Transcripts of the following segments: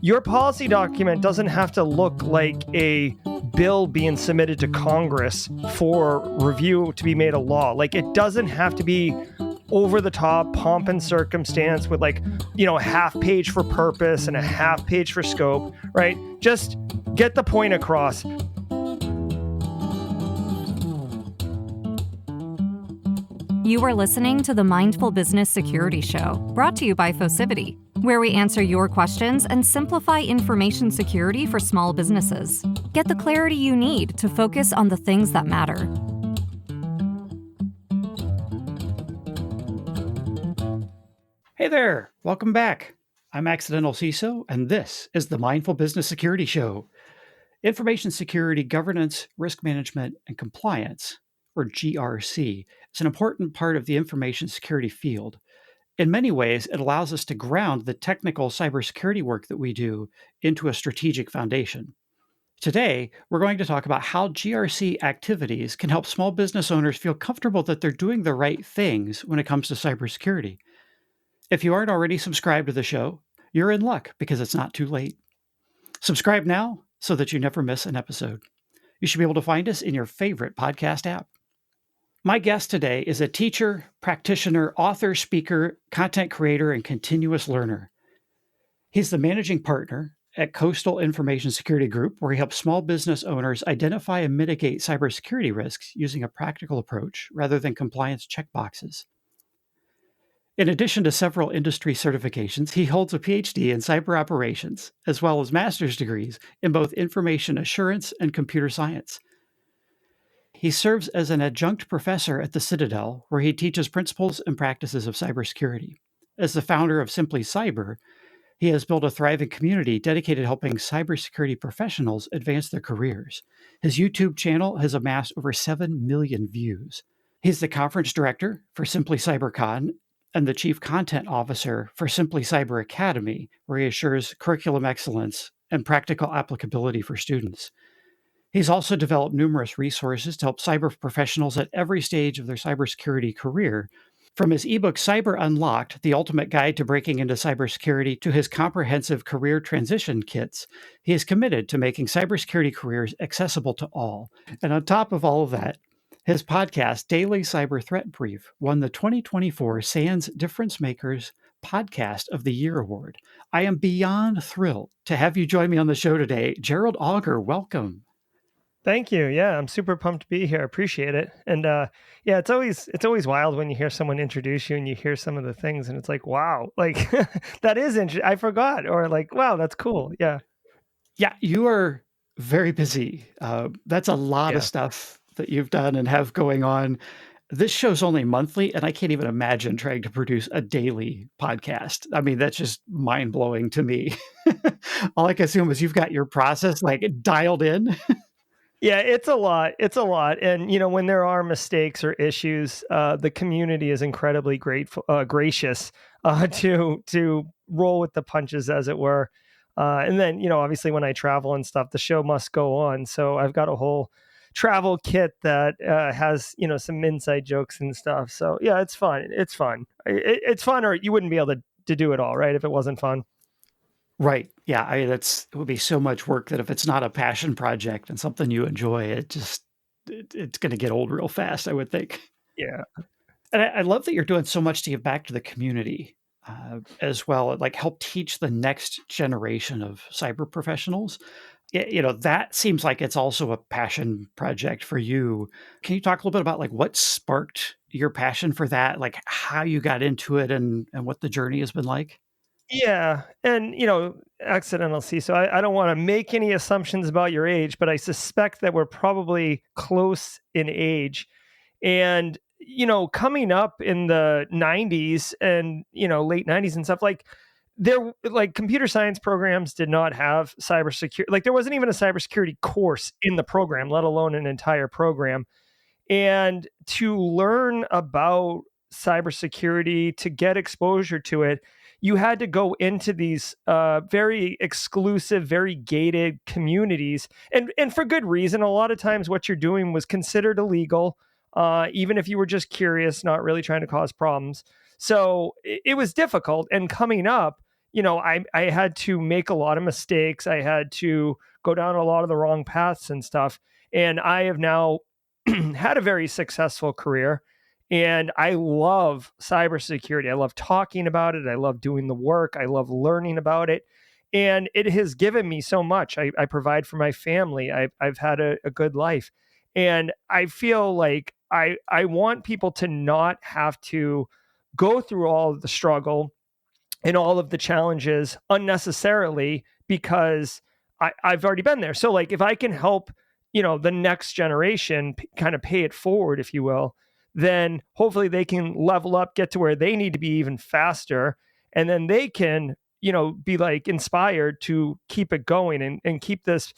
Your policy document doesn't have to look like a bill being submitted to Congress for review to be made a law. Like, it doesn't have to be over the top pomp and circumstance with a half page for purpose and a half page for scope, right? Just get the point across. You are listening to the Mindful Business Security Show, brought to you by Focivity, where we answer your questions and simplify information security for small businesses. Get the clarity you need to focus on the things that matter. Hey there, welcome back. I'm Accidental CISO, and this is the Mindful Business Security Show. Information security, governance, risk management, and compliance, or GRC, is an important part of the information security field. In many ways, it allows us to ground the technical cybersecurity work that we do into a strategic foundation. Today, we're going to talk about how GRC activities can help small business owners feel comfortable that they're doing the right things when it comes to cybersecurity. If you aren't already subscribed to the show, you're in luck because it's not too late. Subscribe now so that you never miss an episode. You should be able to find us in your favorite podcast app. My guest today is a teacher, practitioner, author, speaker, content creator, and continuous learner. He's the managing partner at Coastal Information Security Group, where he helps small business owners identify and mitigate cybersecurity risks using a practical approach rather than compliance checkboxes. In addition to several industry certifications, he holds a PhD in cyber operations, as well as master's degrees in both information assurance and computer science. He serves as an adjunct professor at the Citadel, where he teaches principles and practices of cybersecurity. As the founder of Simply Cyber, he has built a thriving community dedicated to helping cybersecurity professionals advance their careers. His YouTube channel has amassed over 7 million views. He's the conference director for Simply CyberCon and the chief content officer for Simply Cyber Academy, where he assures curriculum excellence and practical applicability for students. He's also developed numerous resources to help cyber professionals at every stage of their cybersecurity career, from his ebook Cyber Unlocked, the ultimate guide to breaking into cybersecurity, to his comprehensive career transition kits. He is committed to making cybersecurity careers accessible to all. And on top of all of that, his podcast, Daily Cyber Threat Brief, won the 2024 SANS Difference Makers Podcast of the Year Award. I am beyond thrilled to have you join me on the show today. Gerald Auger, welcome. Thank you. Yeah, I'm super pumped to be here. I appreciate it. And it's always wild when you hear someone introduce you and you hear some of the things and it's like, wow, like that is interesting. I forgot, or like, wow, that's cool. Yeah. Yeah, you are very busy. That's a lot of stuff that you've done and have going on. This show's only monthly, and I can't even imagine trying to produce a daily podcast. I mean, that's just mind-blowing to me. All I can assume is you've got your process like dialed in. Yeah, it's a lot. It's a lot. And, when there are mistakes or issues, the community is incredibly gracious to roll with the punches, as it were. And then, obviously when I travel and stuff, the show must go on. So I've got a whole travel kit that has, some inside jokes and stuff. So yeah, it's fun. It's fun. It's fun, or you wouldn't be able to do it all, right, if it wasn't fun. Right. Yeah. It would be so much work that if it's not a passion project and something you enjoy, it's going to get old real fast, I would think. Yeah. And I love that you're doing so much to give back to the community as well, like help teach the next generation of cyber professionals. That seems like it's also a passion project for you. Can you talk a little bit about like what sparked your passion for that, like how you got into it and what the journey has been like? Yeah. And, accidental CISO, I don't want to make any assumptions about your age, but I suspect that we're probably close in age. And, coming up in the 90s and, late 90s and stuff, computer science programs did not have cybersecurity. Like there wasn't even a cybersecurity course in the program, let alone an entire program. And to learn about cybersecurity, to get exposure to it, you had to go into these very exclusive, very gated communities. And for good reason. A lot of times what you're doing was considered illegal, even if you were just curious, not really trying to cause problems. So it was difficult. And coming up, I had to make a lot of mistakes. I had to go down a lot of the wrong paths and stuff. And I have now had a very successful career. And I love cybersecurity. I love talking about it. I love doing the work. I love learning about it. And it has given me so much. I provide for my family. I've had a good life. And I feel like I want people to not have to go through all of the struggle and all of the challenges unnecessarily because I've already been there. So like if I can help, the next generation kind of pay it forward, if you will, then hopefully they can level up, get to where they need to be even faster. And then they can, be like inspired to keep it going and keep this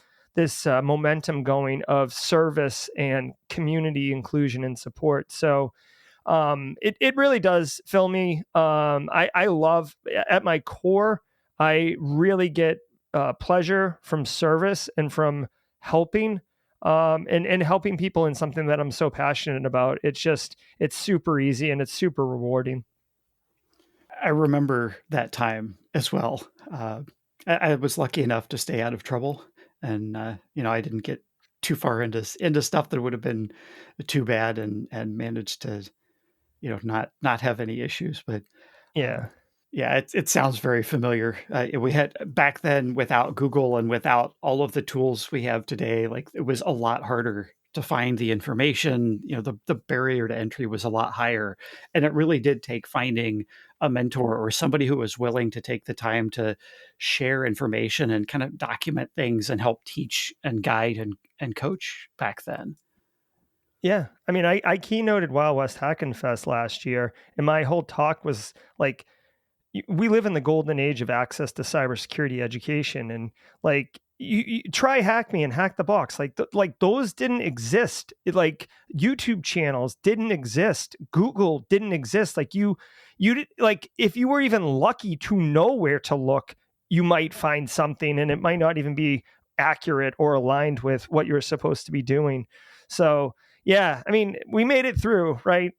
momentum going of service and community inclusion and support. So it really does fill me. I love, at my core, I really get pleasure from service and from helping, and helping people in something that I'm so passionate about. It's super easy and it's super rewarding. I remember that time as well. I was lucky enough to stay out of trouble, and I didn't get too far into stuff that would have been too bad, and managed to not have any issues. But uh, Yeah. yeah, it sounds very familiar. We had back then, without Google and without all of the tools we have today, like it was a lot harder to find the information. The barrier to entry was a lot higher, and it really did take finding a mentor or somebody who was willing to take the time to share information and kind of document things and help teach and guide and coach back then. Yeah. I mean, I keynoted Wild West Hackin' Fest last year, and my whole talk was like, we live in the golden age of access to cybersecurity education, and like you try Hack Me and Hack the Box, like those didn't exist. Like YouTube channels didn't exist, Google didn't exist. Like you did, like if you were even lucky to know where to look, you might find something, and it might not even be accurate or aligned with what you're supposed to be doing. So yeah, I mean, we made it through, right?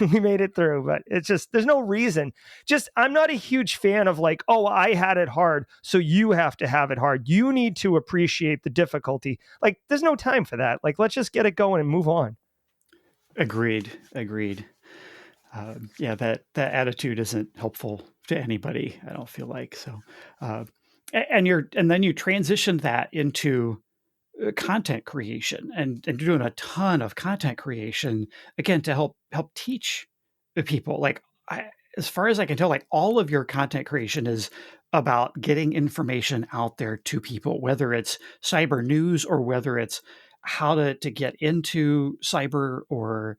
We made it through, but it's just, there's no reason. Just, I'm not a huge fan of like, oh, I had it hard, so you have to have it hard. You need to appreciate the difficulty. Like, there's no time for that. Like, let's just get it going and move on. Agreed. Yeah, that attitude isn't helpful to anybody, I don't feel like. So, and then you transition that into content creation, and you're doing a ton of content creation again to help teach the people. Like, as far as I can tell, like all of your content creation is about getting information out there to people, whether it's cyber news or whether it's how to get into cyber, or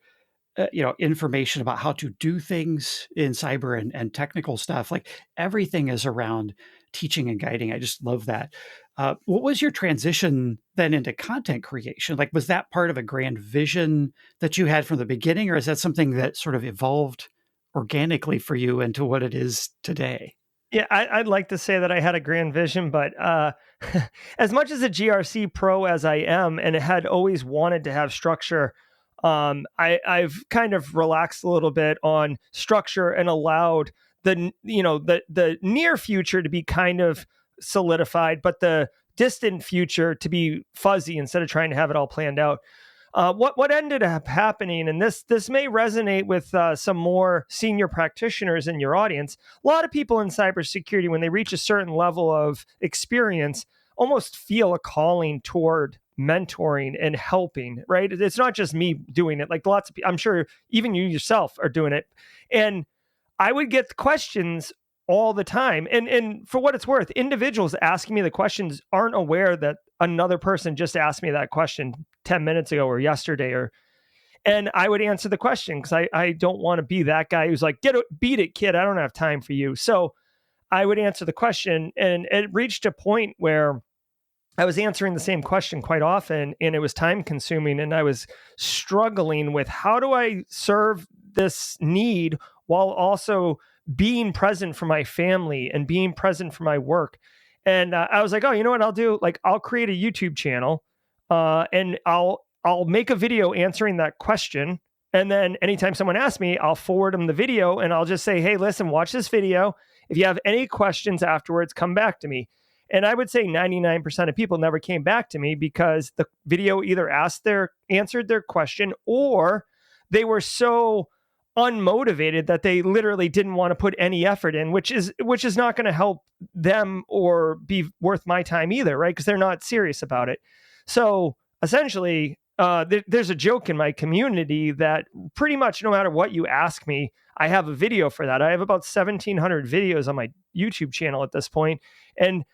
information about how to do things in cyber, and technical stuff. Like everything is around teaching and guiding. I just love that. What was your transition then into content creation? Like, was that part of a grand vision that you had from the beginning, or is that something that sort of evolved organically for you into what it is today? Yeah, I'd like to say that I had a grand vision, but as much as a GRC pro as I am, and had always wanted to have structure, I've kind of relaxed a little bit on structure and allowed the near future to be kind of solidified, but the distant future to be fuzzy instead of trying to have it all planned out. What ended up happening, and this may resonate with some more senior practitioners in your audience. A lot of people in cybersecurity, when they reach a certain level of experience, almost feel a calling toward mentoring and helping. Right? It's not just me doing it. Like lots of people, I'm sure even you yourself are doing it. And I would get questions all the time. And for what it's worth, individuals asking me the questions aren't aware that another person just asked me that question 10 minutes ago or yesterday, and I would answer the question because I don't want to be that guy who's like, beat it, kid. I don't have time for you. So I would answer the question, and it reached a point where I was answering the same question quite often, and it was time consuming, and I was struggling with how do I serve this need while also being present for my family and being present for my work. And I was like, oh, you know what I'll do? Like, I'll create a YouTube channel, and I'll make a video answering that question. And then anytime someone asks me, I'll forward them the video, and I'll just say, hey, listen, watch this video. If you have any questions afterwards, come back to me. And I would say 99% of people never came back to me because the video either answered their question, or they were so unmotivated that they literally didn't want to put any effort in, which is not going to help them or be worth my time either, right? Because they're not serious about it. So essentially, there's a joke in my community that pretty much no matter what you ask me, I have a video for that. I have about 1,700 videos on my YouTube channel at this point, and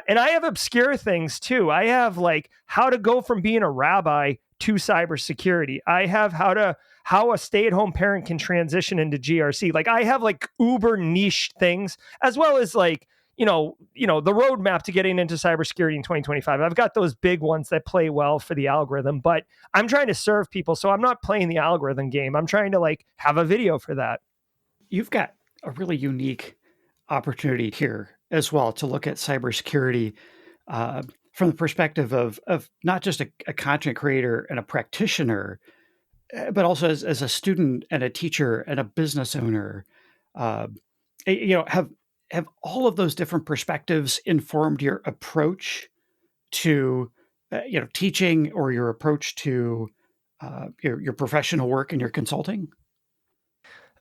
and I have obscure things too. I have like how to go from being a rabbi to cybersecurity. I have how a stay-at-home parent can transition into GRC. Like I have like uber niche things, as well as like, the roadmap to getting into cybersecurity in 2025. I've got those big ones that play well for the algorithm, but I'm trying to serve people. So I'm not playing the algorithm game. I'm trying to like have a video for that. You've got a really unique opportunity here as well to look at cybersecurity from the perspective of not just a content creator and a practitioner, but also as a student and a teacher and a business owner. Have all of those different perspectives informed your approach to teaching, or your approach to your professional work and your consulting?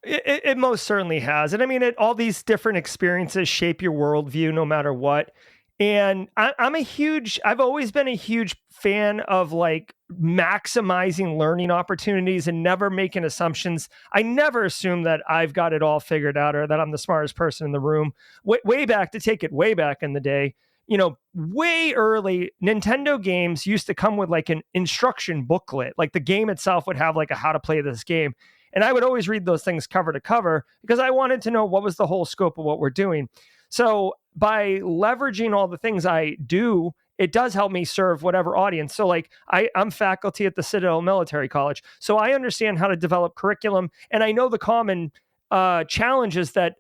It most certainly has. And I mean, all these different experiences shape your worldview no matter what. And I've always been a huge fan of like maximizing learning opportunities and never making assumptions. I never assume that I've got it all figured out or that I'm the smartest person in the room. Way back, to take it way back in the day, way early, Nintendo games used to come with like an instruction booklet. Like the game itself would have like a how to play this game. And I would always read those things cover to cover because I wanted to know what was the whole scope of what we're doing. So by leveraging all the things I do, it does help me serve whatever audience. So like I'm faculty at the Citadel Military College. So I understand how to develop curriculum, and I know the common challenges that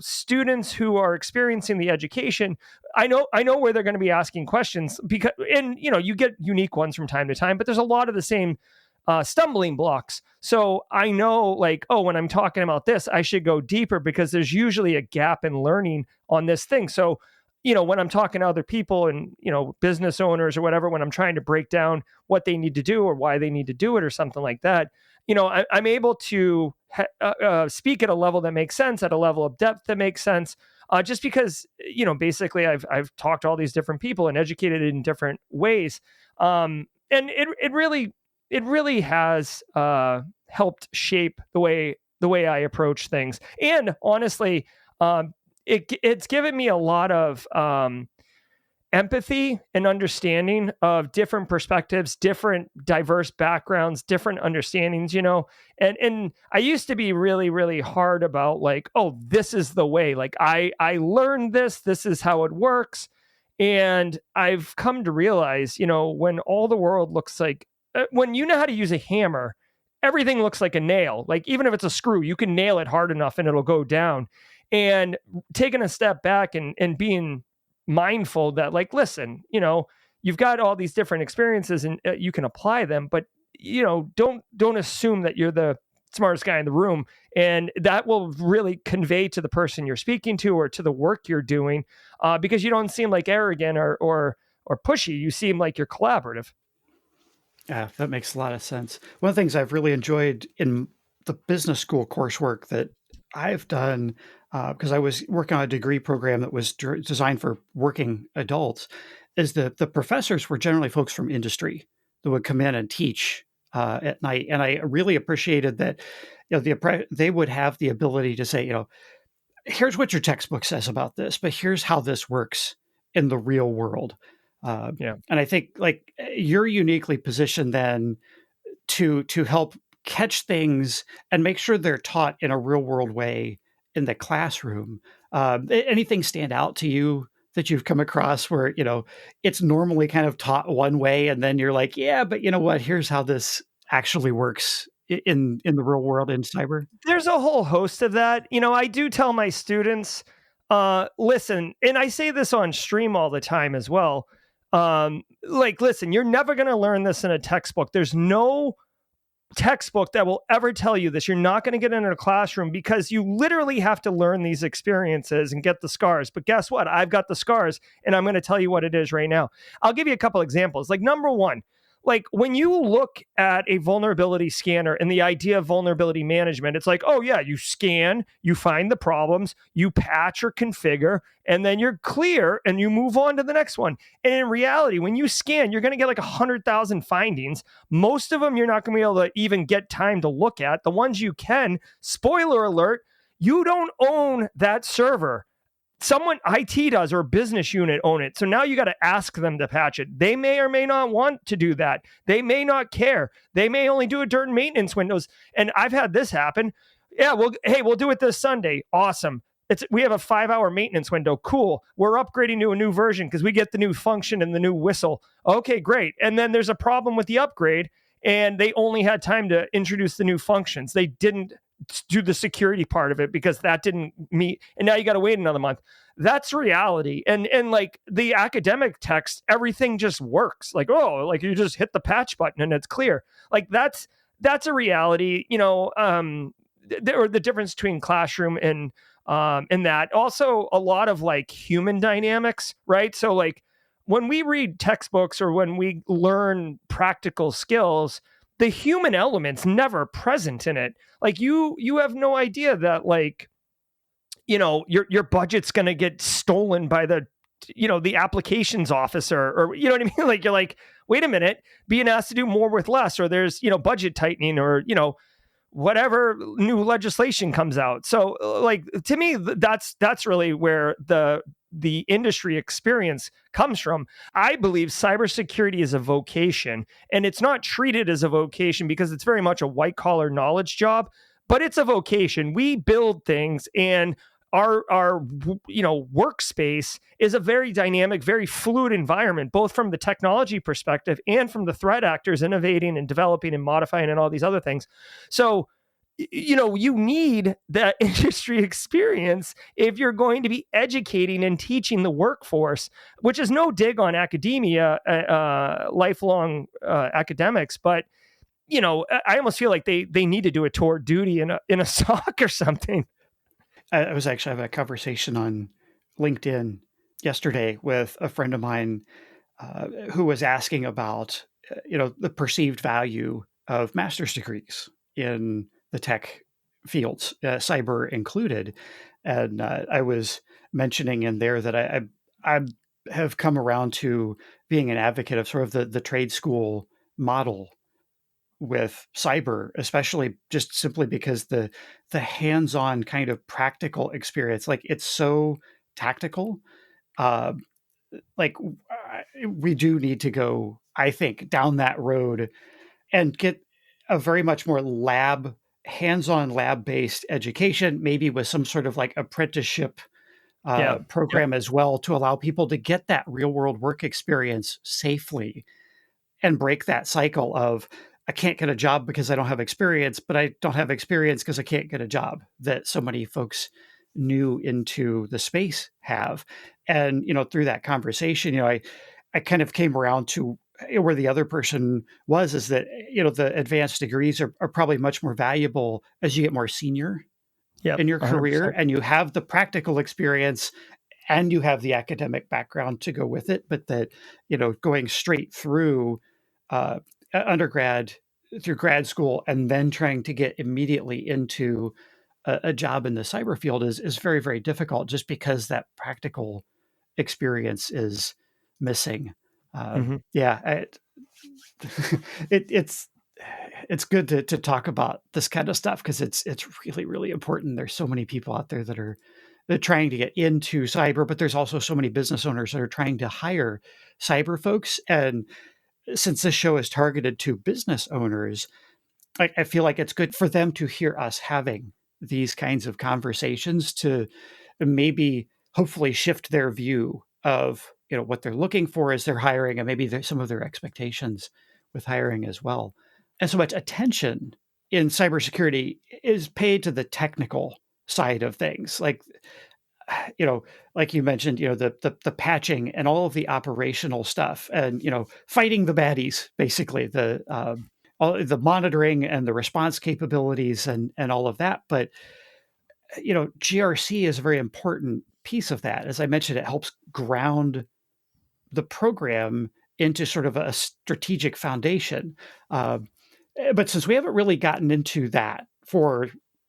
students who are experiencing the education, I know where they're going to be asking questions, because you get unique ones from time to time, but there's a lot of the same stumbling blocks. So I know like, oh, when I'm talking about this, I should go deeper because there's usually a gap in learning on this thing. So, when I'm talking to other people and, business owners or whatever, when I'm trying to break down what they need to do or why they need to do it or something like that, I'm able to speak at a level that makes sense, at a level of depth that makes sense. Just because, basically I've talked to all these different people and educated in different ways. And it really has helped shape the way I approach things. And honestly, it's given me a lot of empathy and understanding of different perspectives, different diverse backgrounds, different understandings, and I used to be really, really hard about like, oh, this is the way, like I learned this is how it works. And I've come to realize, when all the world looks like, when you know how to use a hammer, everything looks like a nail. Like even if it's a screw, you can nail it hard enough and it'll go down. And taking a step back and being mindful that like, listen, you've got all these different experiences and you can apply them, but don't assume that you're the smartest guy in the room. And that will really convey to the person you're speaking to or to the work you're doing, because you don't seem like arrogant or pushy. You seem like you're collaborative. Yeah, that makes a lot of sense. One of the things I've really enjoyed in the business school coursework that I've done, because I was working on a degree program that was designed for working adults, is the professors were generally folks from industry that would come in and teach at night. And I really appreciated that, they would have the ability to say, here's what your textbook says about this, but here's how this works in the real world. And I think like you're uniquely positioned then to help catch things and make sure they're taught in a real world way in the classroom. Anything stand out to you that you've come across where, it's normally kind of taught one way and then you're like, yeah, but you know what, here's how this actually works in the real world in cyber? There's a whole host of that. I do tell my students, listen, and I say this on stream all the time as well. Listen, you're never going to learn this in a textbook. There's no textbook that will ever tell you this. You're not going to get into a classroom because you literally have to learn these experiences and get the scars. But guess what? I've got the scars, and I'm going to tell you what it is right now. I'll give you a couple examples. Like, number one, like when you look at a vulnerability scanner and the idea of vulnerability management, it's like, oh yeah, you scan, you find the problems, you patch or configure, and then you're clear and you move on to the next one. And in reality, when you scan, you're going to get like 100,000 findings. Most of them you're not going to be able to even get time to look at. The ones you can, spoiler alert, you don't own that server. Someone, IT does, or a business unit own it. So now you got to ask them to patch it. They may or may not want to do that. They may not care. They may only do it during maintenance windows. And I've had this happen. Yeah, we'll do it this Sunday. Awesome. We have a 5-hour maintenance window. Cool. We're upgrading to a new version because we get the new function and the new whistle. Okay, great. And then there's a problem with the upgrade, and they only had time to introduce the new functions. They didn't do the security part of it because that didn't meet, and now you got to wait another month. That's reality. And like the academic text, everything just works. Like, oh, like you just hit the patch button and it's clear. Like that's a reality. The difference between classroom and that. Also a lot of like human dynamics, right? So like when we read textbooks or when we learn practical skills, the human element's never present in it. Like you have no idea that like, your budget's going to get stolen by the applications officer, or, you know what I mean? Like, you're like, wait a minute, being asked to do more with less, or there's, budget tightening, or, whatever new legislation comes out. So like, to me, that's really where the industry experience comes from. I believe cybersecurity is a vocation, and it's not treated as a vocation because it's very much a white collar knowledge job, but it's a vocation. We build things, and our workspace is a very dynamic, very fluid environment, both from the technology perspective and from the threat actors innovating and developing and modifying and all these other things. So you need that industry experience if you're going to be educating and teaching the workforce, which is no dig on academia, lifelong academics, but I almost feel like they need to do a tour duty in a SOC or something. I was actually having a conversation on LinkedIn yesterday with a friend of mine who was asking about, the perceived value of master's degrees in the tech fields, cyber included. And I was mentioning in there that I have come around to being an advocate of sort of the trade school model with cyber, especially just simply because the hands-on kind of practical experience, like it's so tactical. Uh, like we do need to go, I think, down that road and get a very much more hands-on lab-based education, maybe with some sort of like apprenticeship program as well, to allow people to get that real-world work experience safely and break that cycle of, I can't get a job because I don't have experience, but I don't have experience because I can't get a job, that so many folks new into the space have. And, through that conversation, I kind of came around to where the other person was, is that, the advanced degrees are probably much more valuable as you get more senior in your career 100%. and you have the practical experience and you have the academic background to go with it. But that, going straight through undergrad through grad school and then trying to get immediately into a job in the cyber field is very, very difficult, just because that practical experience is missing. Yeah, it's good to talk about this kind of stuff because it's really, really important. There's so many people out there that are trying to get into cyber, but there's also so many business owners that are trying to hire cyber folks. And since this show is targeted to business owners, I feel like it's good for them to hear us having these kinds of conversations to maybe hopefully shift their view of what they're looking for as they're hiring, and maybe some of their expectations with hiring as well. And so much attention in cybersecurity is paid to the technical side of things, like like you mentioned, the patching and all of the operational stuff, and fighting the baddies, basically the all the monitoring and the response capabilities and all of that. But GRC is a very important piece of that. As I mentioned, it helps ground the program into sort of a strategic foundation. But since we haven't really gotten into that for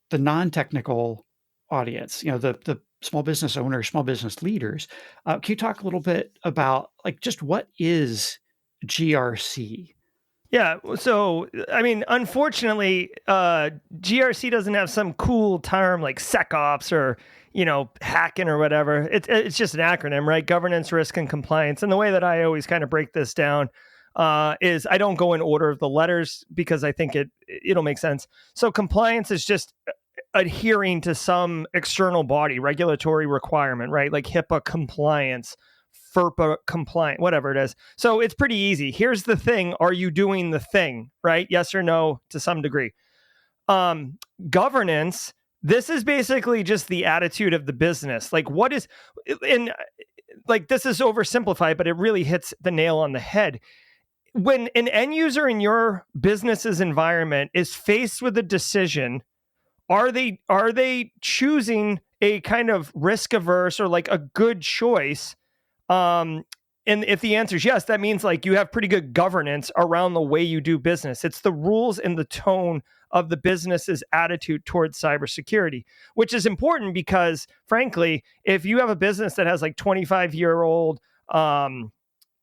the non-technical audience, the small business owners, small business leaders, can you talk a little bit about like just what is GRC? Yeah. So, I mean, unfortunately, GRC doesn't have some cool term like SecOps or, hacking or whatever. It's just an acronym, right? Governance, risk, and compliance. And the way that I always kind of break this down is I don't go in order of the letters because I think it'll make sense. So compliance is just adhering to some external body regulatory requirement, right? Like HIPAA compliance, FERPA compliant, whatever it is. So it's pretty easy. Here's the thing. Are you doing the thing, right? Yes or no to some degree. Governance, this is basically just the attitude of the business. Like what is, and like this is oversimplified, but it really hits the nail on the head. When an end user in your business's environment is faced with a decision, are they choosing a kind of risk averse or like a good choice? And if the answer is yes, that means like you have pretty good governance around the way you do business. It's the rules and the tone of the business's attitude towards cybersecurity, which is important because frankly, if you have a business that has like 25-year-old,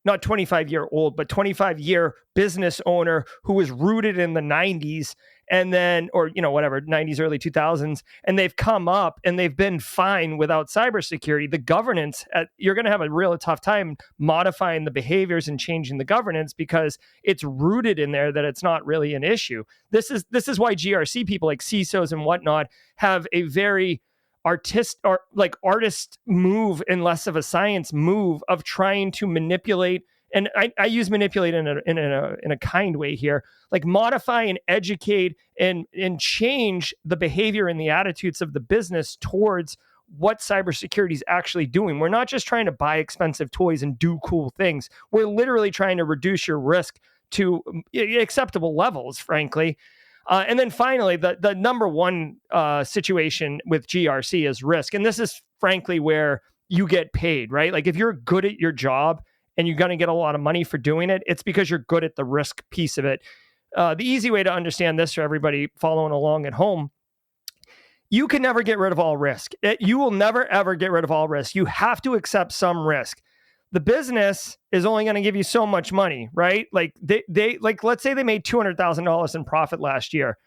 not 25-year-old, but 25-year business owner who was rooted in the 90s and then, or, whatever, 90s, early 2000s, and they've come up and they've been fine without cybersecurity, the governance, you're going to have a real tough time modifying the behaviors and changing the governance because it's rooted in there that it's not really an issue. This is why GRC people like CISOs and whatnot have a very artist move and less of a science move of trying to manipulate. And I use manipulate in a kind way here, like modify and educate and change the behavior and the attitudes of the business towards what cybersecurity is actually doing. We're not just trying to buy expensive toys and do cool things. We're literally trying to reduce your risk to acceptable levels, frankly. And then finally, the number one situation with GRC is risk. And this is frankly where you get paid, right? Like if you're good at your job and you're going to get a lot of money for doing it, it's because you're good at the risk piece of it. The easy way to understand this for everybody following along at home, you can never get rid of all risk. You will never, ever get rid of all risk. You have to accept some risk. The business is only going to give you so much money, right? Like they like, let's say they made $200,000 in profit last year.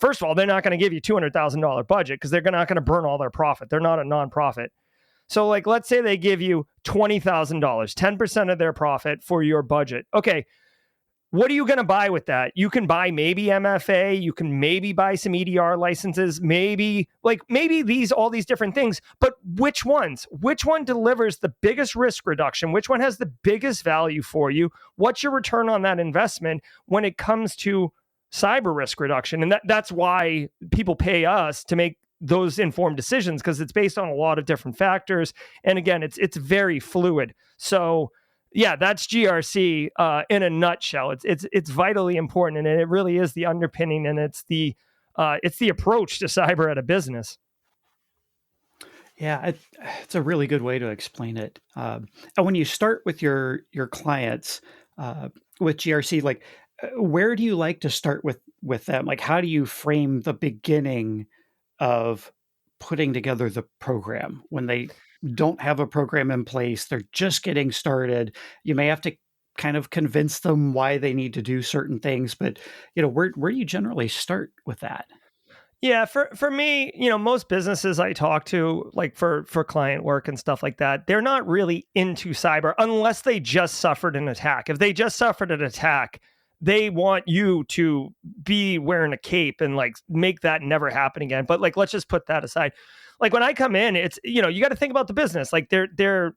First of all, they're not going to give you $200,000 budget because they're not going to burn all their profit. They're not a nonprofit. So like, let's say they give you $20,000, 10% of their profit for your budget. Okay. What are you going to buy with that? You can buy maybe MFA. You can maybe buy some EDR licenses, maybe all these different things. But which ones? Which one delivers the biggest risk reduction? Which one has the biggest value for you? What's your return on that investment when it comes to cyber risk reduction? And that's why people pay us to make those informed decisions, because it's based on a lot of different factors. And again, it's very fluid. So yeah, that's GRC in a nutshell. It's vitally important, and it really is the underpinning, and it's the approach to cyber at a business. Yeah, it's a really good way to explain it. And when you start with your clients with GRC, like where do you like to start with them? Like how do you frame the beginning of putting together the program when they don't have a program in place, they're just getting started? You may have to kind of convince them why they need to do certain things, but where do you generally start with that? Yeah, for me, most businesses I talk to, like for client work and stuff like that, they're not really into cyber unless they just suffered an attack. If they just suffered an attack, they want you to be wearing a cape and like make that never happen again. But like, let's just put that aside. Like when I come in, it's, you got to think about the business. Like they're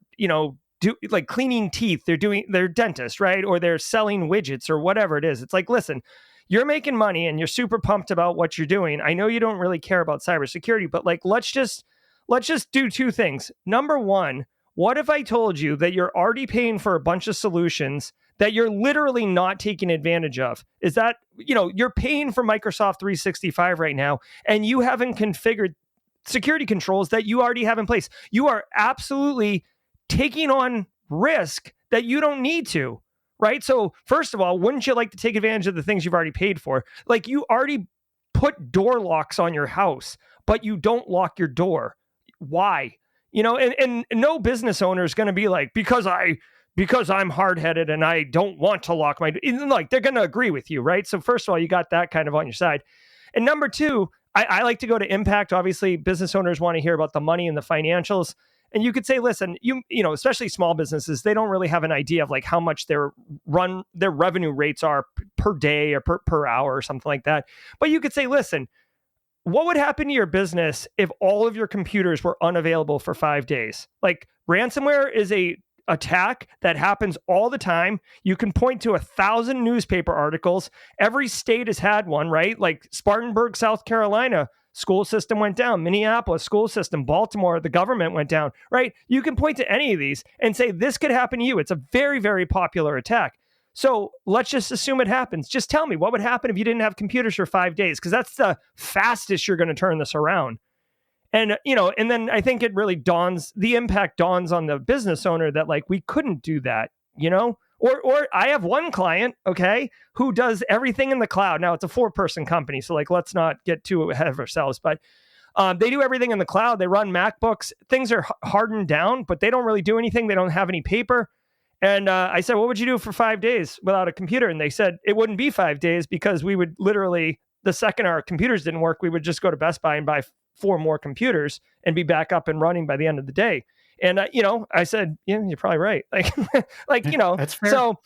like cleaning teeth. They're dentists, right? Or they're selling widgets or whatever it is. It's like, listen, you're making money and you're super pumped about what you're doing. I know you don't really care about cybersecurity, but like, let's just do two things. Number one, what if I told you that you're already paying for a bunch of solutions that you're literally not taking advantage of is that, you're paying for Microsoft 365 right now, and you haven't configured security controls that you already have in place. You are absolutely taking on risk that you don't need to, right? So first of all, wouldn't you like to take advantage of the things you've already paid for? Like, you already put door locks on your house, but you don't lock your door. Why? And no business owner is going to be like, because I'm hard-headed and I don't want to lock my, like, they're going to agree with you, right? So first of all, you got that kind of on your side. And number two, I like to go to impact. Obviously, business owners want to hear about the money and the financials. And you could say, listen, especially small businesses, they don't really have an idea of like how much their revenue rates are per day or per hour or something like that. But you could say, listen, what would happen to your business if all of your computers were unavailable for 5 days? Like, ransomware is a attack that happens all the time. You can point to 1,000 newspaper articles. Every state has had one, right? Like Spartanburg, South Carolina, school system went down. Minneapolis, school system. Baltimore, the government went down, right? You can point to any of these and say, this could happen to you. It's a very, very popular attack. So let's just assume it happens. Just tell me what would happen if you didn't have computers for 5 days, because that's the fastest you're going to turn this around. And, and then I think the impact dawns on the business owner that like, we couldn't do that, or I have one client, okay, who does everything in the cloud. Now it's a 4-person company. So like, let's not get too ahead of ourselves, but they do everything in the cloud. They run MacBooks. Things are hardened down, but they don't really do anything. They don't have any paper. And I said, what would you do for 5 days without a computer? And they said, it wouldn't be 5 days, because we would literally, the second our computers didn't work, we would just go to Best Buy and buy 4 more computers and be back up and running by the end of the day. And, I said, yeah, you're probably right. That's fair. So,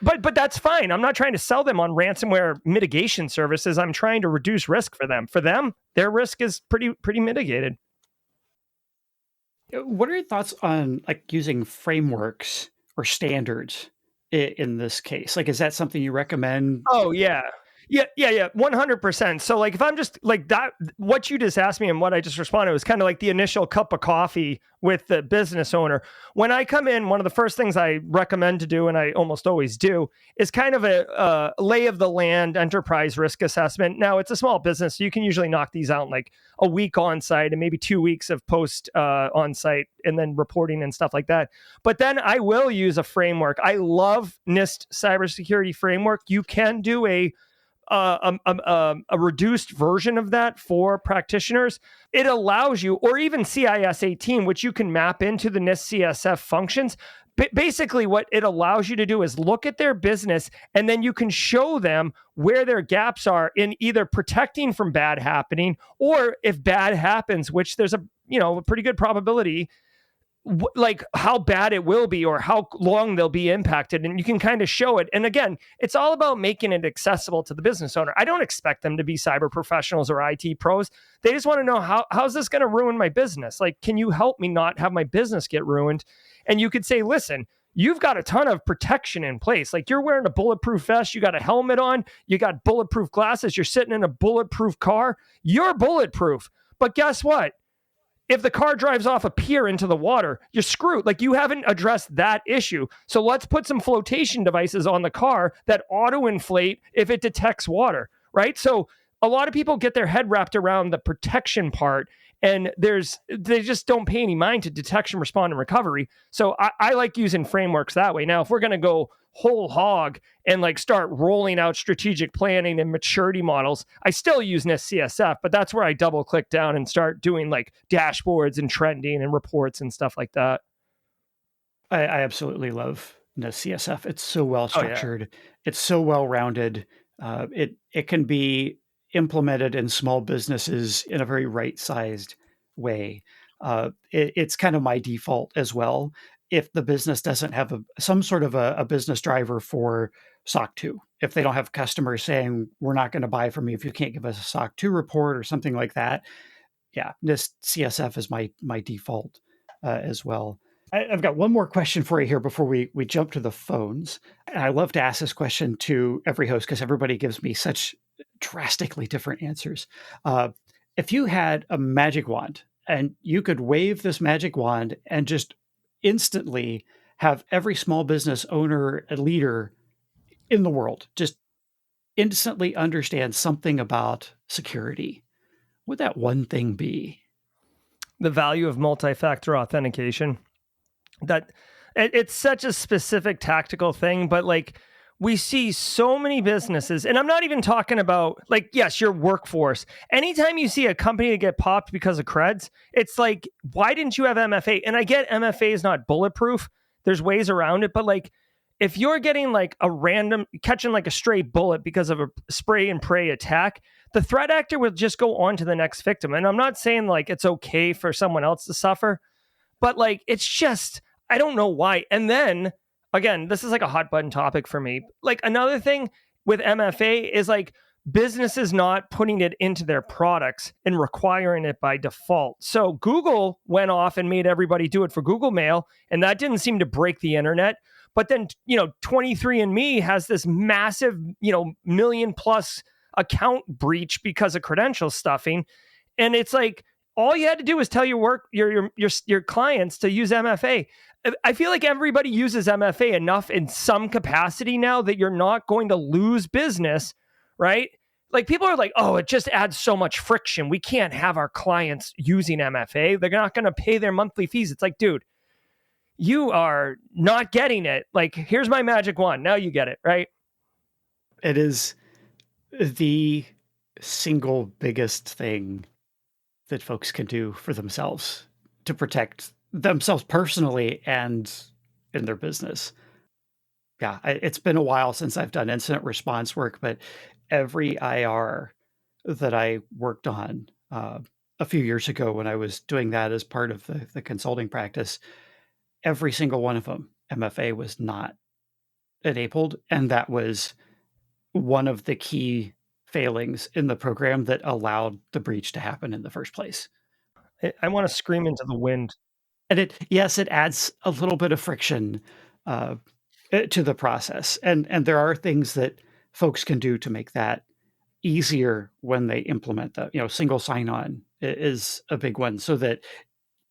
but that's fine. I'm not trying to sell them on ransomware mitigation services. I'm trying to reduce risk for them. For them, their risk is pretty mitigated. What are your thoughts on like using frameworks or standards in this case? Like, is that something you recommend? Oh, yeah. Yeah, 100%. So like, if I'm just like that, what you just asked me and what I just responded was kind of like the initial cup of coffee with the business owner. When I come in, one of the first things I recommend to do, and I almost always do, is kind of a lay of the land enterprise risk assessment. Now, it's a small business, so you can usually knock these out in like a week on site and maybe 2 weeks of post on site and then reporting and stuff like that. But then I will use a framework. I love NIST cybersecurity framework. You can do a reduced version of that for practitioners. It allows you, or even CIS 18, which you can map into the NIST CSF functions. Basically, what it allows you to do is look at their business, and then you can show them where their gaps are in either protecting from bad happening, or if bad happens, which there's a pretty good probability, like how bad it will be or how long they'll be impacted. And you can kind of show it. And again, it's all about making it accessible to the business owner. I don't expect them to be cyber professionals or IT pros. They just want to know, how's this going to ruin my business? Like, can you help me not have my business get ruined? And you could say, listen, you've got a ton of protection in place. Like, you're wearing a bulletproof vest, you got a helmet on, you got bulletproof glasses, you're sitting in a bulletproof car. You're bulletproof. But guess what? If the car drives off a pier into the water, you're screwed. Like, you haven't addressed that issue. So let's put some flotation devices on the car that auto-inflate if it detects water, right? So a lot of people get their head wrapped around the protection part, and they just don't pay any mind to detection, response, and recovery. So I like using frameworks that way. Now, if we're going to go whole hog and like start rolling out strategic planning and maturity models, I still use NIST CSF, but that's where I double click down and start doing like dashboards and trending and reports and stuff like that. I absolutely love NIST CSF. It's so well structured. Oh, yeah. It's so well rounded. It can be implemented in small businesses in a very right-sized way. It's kind of my default as well. If the business doesn't have some sort of a business driver for SOC 2, if they don't have customers saying, we're not going to buy from you if you can't give us a SOC 2 report or something like that. Yeah, this CSF is my default as well. I've got one more question for you here before we jump to the phones. And I love to ask this question to every host because everybody gives me such drastically different answers. If you had a magic wand and you could wave this magic wand and just instantly have every small business owner and leader in the world just instantly understand something about security, what would that one thing be? The value of multi-factor authentication. That it's such a specific tactical thing, but like we see so many businesses, and I'm not even talking about like, yes, your workforce. Anytime you see a company get popped because of creds, it's like, why didn't you have MFA? And I get MFA is not bulletproof. There's ways around it, but like if you're getting like a random catching like a stray bullet because of a spray and pray attack, the threat actor will just go on to the next victim. And I'm not saying like it's okay for someone else to suffer, but like, it's just, I don't know why. And then again, this is like a hot button topic for me. Like another thing with MFA is like businesses not putting it into their products and requiring it by default. So Google went off and made everybody do it for Google Mail, and that didn't seem to break the internet. But then, 23andMe has this massive, million plus account breach because of credential stuffing. And it's like, all you had to do was tell your clients to use MFA. I feel like everybody uses MFA enough in some capacity now that you're not going to lose business, right? Like people are like, oh, it just adds so much friction. We can't have our clients using MFA. They're not going to pay their monthly fees. It's like, dude, you are not getting it. Like, here's my magic wand. Now you get it, right? It is the single biggest thing that folks can do for themselves to protect themselves personally and in their business. Yeah, it's been a while since I've done incident response work, but every IR that I worked on a few years ago when I was doing that as part of the consulting practice, every single one of them, MFA was not enabled. And that was one of the key failings in the program that allowed the breach to happen in the first place. I want to scream into the wind. And it adds a little bit of friction to the process. And there are things that folks can do to make that easier when they implement that. Single sign-on is a big one, so that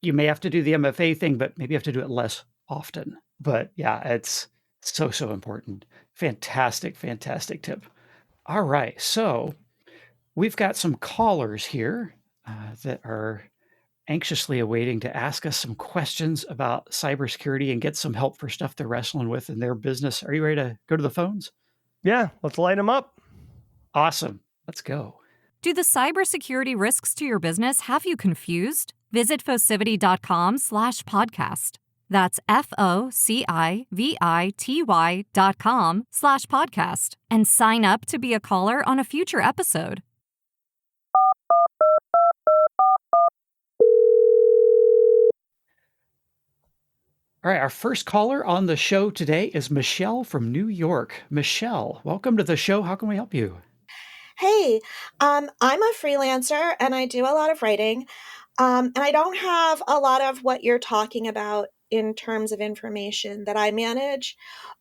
you may have to do the MFA thing, but maybe you have to do it less often. But yeah, it's so important. Fantastic tip. All right, so we've got some callers here that are anxiously awaiting to ask us some questions about cybersecurity and get some help for stuff they're wrestling with in their business. Are you ready to go to the phones? Yeah, let's light them up. Awesome. Let's go. Do the cybersecurity risks to your business have you confused? Visit Focivity.com/podcast. That's FOCIVITY.com/podcast and sign up to be a caller on a future episode. All right, our first caller on the show today is Michelle from New York. Michelle, welcome to the show. How can we help you? Hey, I'm a freelancer and I do a lot of writing. And I don't have a lot of what you're talking about in terms of information that I manage.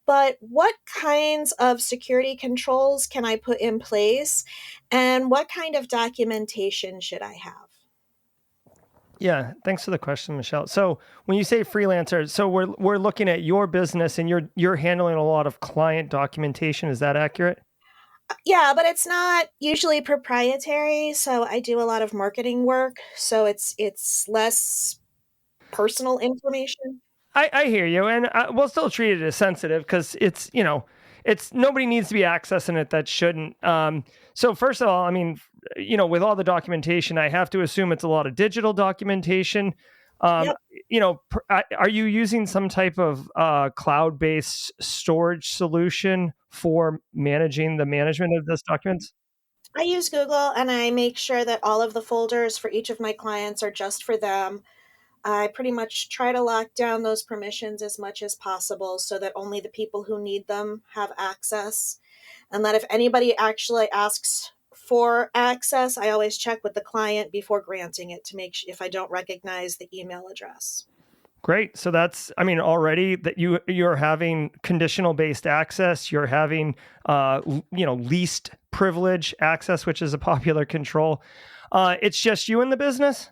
But what kinds of security controls can I put in place? And what kind of documentation should I have? Yeah, thanks for the question, Michelle. So when you say freelancer, so we're looking at your business and you're handling a lot of client documentation. Is that accurate? Yeah, but it's not usually proprietary. So I do a lot of marketing work. So it's less personal information. I hear you, and we'll still treat it as sensitive because it's nobody needs to be accessing it that shouldn't. So first of all, I mean, with all the documentation, I have to assume it's a lot of digital documentation. Yep. Are you using some type of cloud-based storage solution for managing the management of those documents? I use Google and I make sure that all of the folders for each of my clients are just for them. I pretty much try to lock down those permissions as much as possible so that only the people who need them have access. And that if anybody actually asks for access, I always check with the client before granting it to make sure if I don't recognize the email address. Great. So that's, I mean, already that you're having conditional based access, you're having, least privilege access, which is a popular control. It's just you in the business?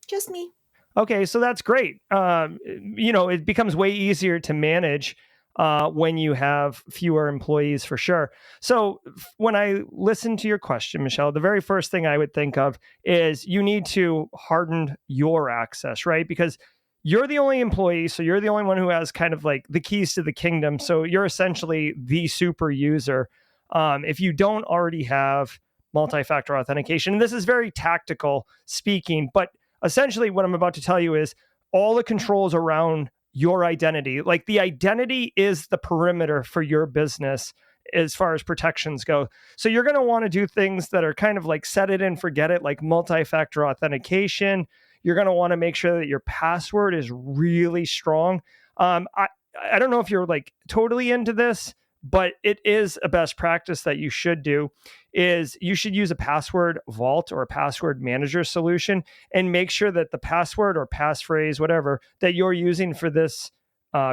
Just me. Okay, so that's great. It becomes way easier to manage when you have fewer employees for sure. So when I listen to your question, Michelle, the very first thing I would think of is you need to harden your access, right? Because you're the only employee, so you're the only one who has kind of like the keys to the kingdom. So you're essentially the super user. If you don't already have multi-factor authentication, and this is very tactical speaking, but essentially what I'm about to tell you is all the controls around your identity. Like the identity is the perimeter for your business as far as protections go. So you're going to want to do things that are kind of like set it and forget it, like multi-factor authentication. You're going to want to make sure that your password is really strong. I don't know if you're like totally into this, but it is a best practice that you should do is you should use a password vault or a password manager solution and make sure that the password or passphrase, whatever that you're using for this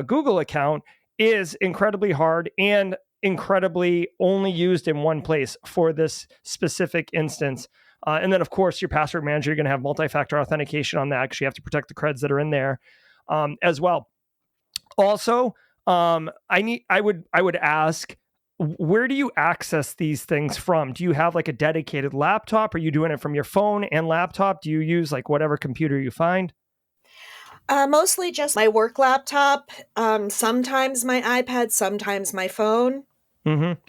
Google account is incredibly hard and incredibly only used in one place for this specific instance. And then, of course, your password manager, you're going to have multi-factor authentication on that because you have to protect the creds that are in there as well. Also, I would ask, where do you access these things from? Do you have like a dedicated laptop? Are you doing it from your phone and laptop? Do you use like whatever computer you find? Mostly just my work laptop, sometimes my iPad, sometimes my phone.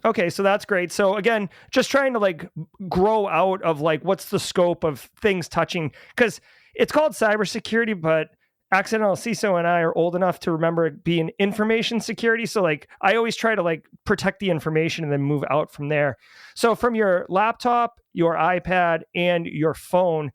Okay, so that's great. So again, just trying to like grow out of like what's the scope of things touching, because it's called cybersecurity, but accidental CISO and I are old enough to remember it being information security. So like I always try to like protect the information and then move out from there. So from your laptop, your iPad, and your phone,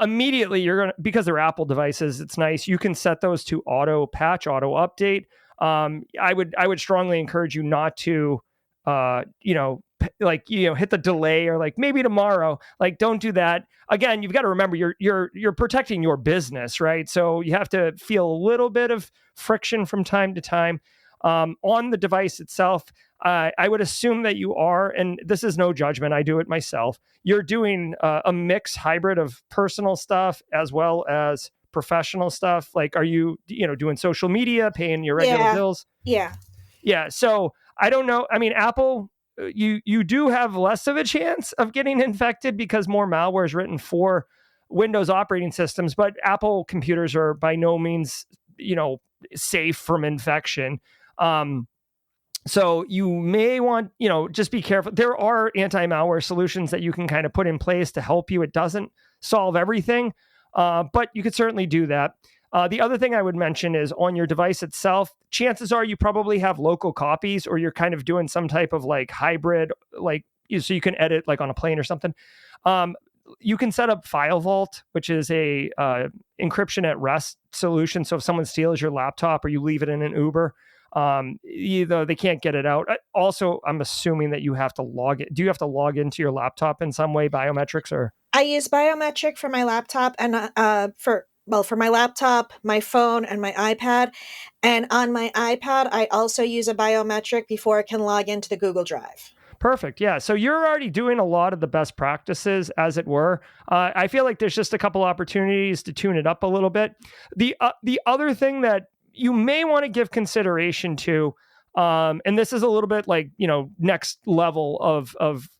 immediately you're gonna, because they're Apple devices, it's nice. You can set those to auto patch, auto update. I would strongly encourage you not to, hit the delay or like maybe tomorrow. Like, don't do that. Again, you've got to remember you're protecting your business, right? So you have to feel a little bit of friction from time to time on the device itself. I would assume that you are, and this is no judgment, I do it myself. You're doing a mix hybrid of personal stuff as well as professional stuff. Like, are you, doing social media, paying your regular bills? Yeah. Yeah. So I don't know. I mean, Apple, you do have less of a chance of getting infected because more malware is written for Windows operating systems, but Apple computers are by no means, safe from infection. So you may want, just be careful. There are anti-malware solutions that you can kind of put in place to help you. It doesn't solve everything, but you could certainly do that. The other thing I would mention is on your device itself, chances are you probably have local copies or you're kind of doing some type of like hybrid, like so you can edit like on a plane or something. You can set up File Vault, which is a encryption at rest solution. So if someone steals your laptop or you leave it in an Uber, either they can't get it out. Also, I'm assuming that you have to log it. Do you have to log into your laptop in some way, biometrics or? I use biometric for my laptop and for my laptop, my phone, and my iPad. And on my iPad, I also use a biometric before I can log into the Google Drive. Perfect. Yeah. So you're already doing a lot of the best practices, as it were. I feel like there's just a couple opportunities to tune it up a little bit. The other thing that you may want to give consideration to, and this is a little bit like, next level of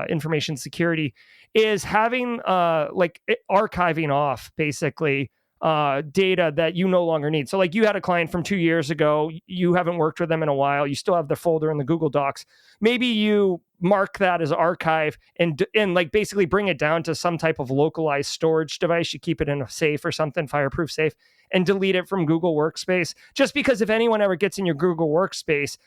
information security, is having archiving off basically data that you no longer need. So like you had a client from 2 years ago, you haven't worked with them in a while, you still have the folder in the Google Docs. Maybe you mark that as archive and like basically bring it down to some type of localized storage device. You keep it in a safe or something, fireproof safe, and delete it from Google Workspace. Just because if anyone ever gets in your Google Workspace,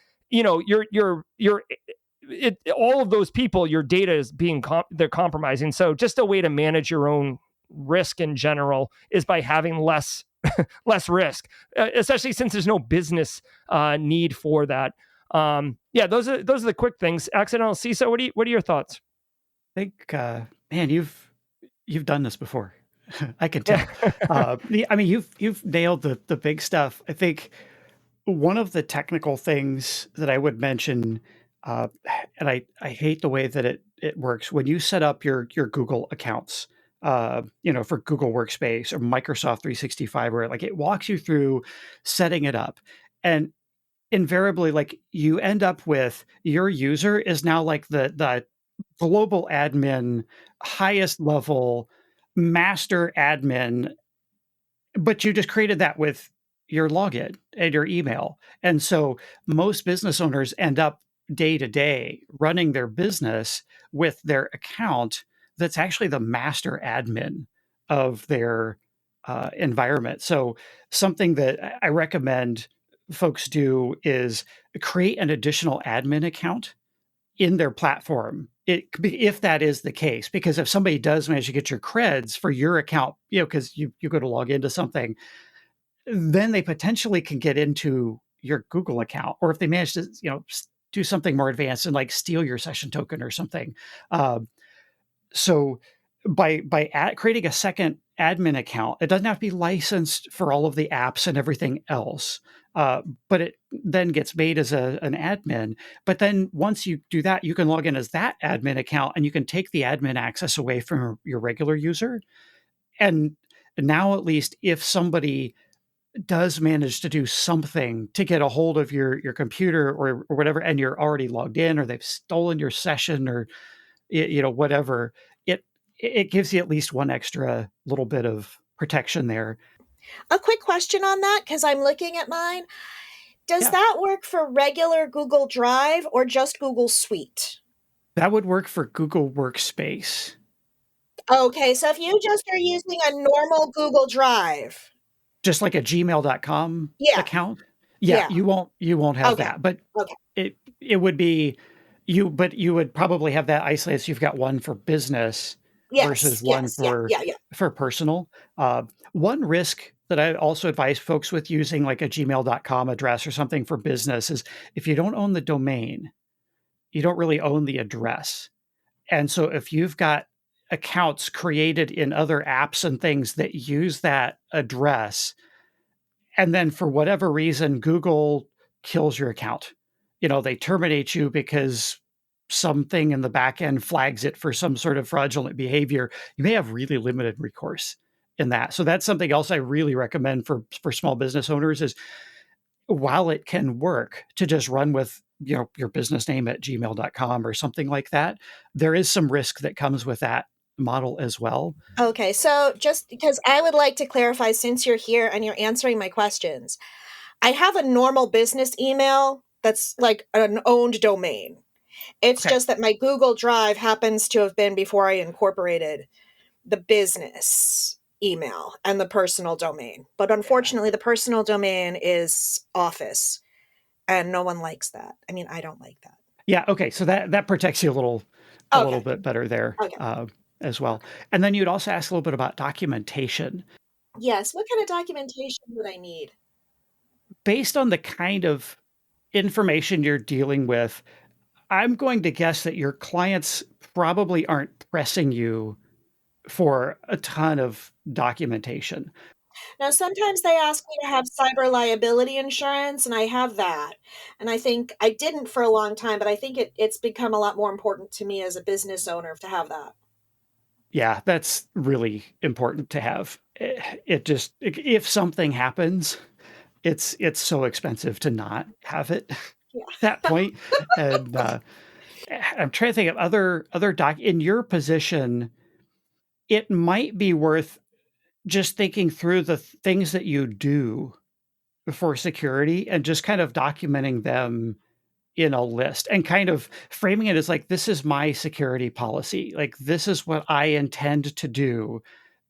all of those people, your data is being they're compromising. So just a way to manage your own risk in general is by having less risk, especially since there's no business need for that. Those are the quick things. Accidental CISO, what are your thoughts? I think, man, you've done this before. I can tell. I mean, you've nailed the big stuff. I think one of the technical things that I would mention, and I hate the way that it works when you set up your Google accounts. for Google Workspace or Microsoft 365, where like it walks you through setting it up. And invariably, like you end up with your user is now like the global admin, highest level master admin, but you just created that with your login and your email. And so most business owners end up day to day running their business with their account that's actually the master admin of their environment. So something that I recommend folks do is create an additional admin account in their platform, if that is the case. Because if somebody does manage to get your creds for your account, because you go to log into something, then they potentially can get into your Google account, or if they manage to do something more advanced and like steal your session token or something. So by creating a second admin account, it doesn't have to be licensed for all of the apps and everything else. But it then gets made as an admin. But then once you do that, you can log in as that admin account, and you can take the admin access away from your regular user. And now, at least, if somebody does manage to do something to get a hold of your computer or whatever, and you're already logged in, or they've stolen your session, or whatever, it gives you at least one extra little bit of protection there. A quick question on that, because I'm looking at mine. Does Yeah. that work for regular Google Drive or just Google Suite? That would work for Google Workspace. Okay, so if you just are using a normal Google Drive, Just like a gmail.com Yeah. account. Yeah. You won't have Okay. that, but Okay. it would be but you would probably have that isolated. So you've got one for business versus one for personal. One risk that I also advise folks with using like a gmail.com address or something for business is if you don't own the domain, you don't really own the address. And so if you've got accounts created in other apps and things that use that address, and then for whatever reason, Google kills your account, they terminate you because something in the back end flags it for some sort of fraudulent behavior, you may have really limited recourse in that. So that's something else I really recommend for small business owners is, while it can work to just run with your business name at gmail.com or something like that, there is some risk that comes with that model as well. Okay, so just because I would like to clarify, since you're here and you're answering my questions, I have a normal business email that's like an owned domain. It's Okay. just that my Google Drive happens to have been before I incorporated the business email and the personal domain. But unfortunately, the personal domain is Office, and no one likes that. I mean, I don't like that. Yeah. Okay. So that protects you a little bit better there as well. And then you'd also ask a little bit about documentation. Yes. What kind of documentation would I need? Based on the kind of information you're dealing with, I'm going to guess that your clients probably aren't pressing you for a ton of documentation. Now, sometimes they ask me to have cyber liability insurance, and I have that. And I think I didn't for a long time, but I think it's become a lot more important to me as a business owner to have that. Yeah, that's really important to have. It just, if something happens, it's so expensive to not have it at that point. And I'm trying to think of other in your position, it might be worth just thinking through the things that you do for security and just kind of documenting them in a list and kind of framing it as like, this is my security policy. Like, this is what I intend to do.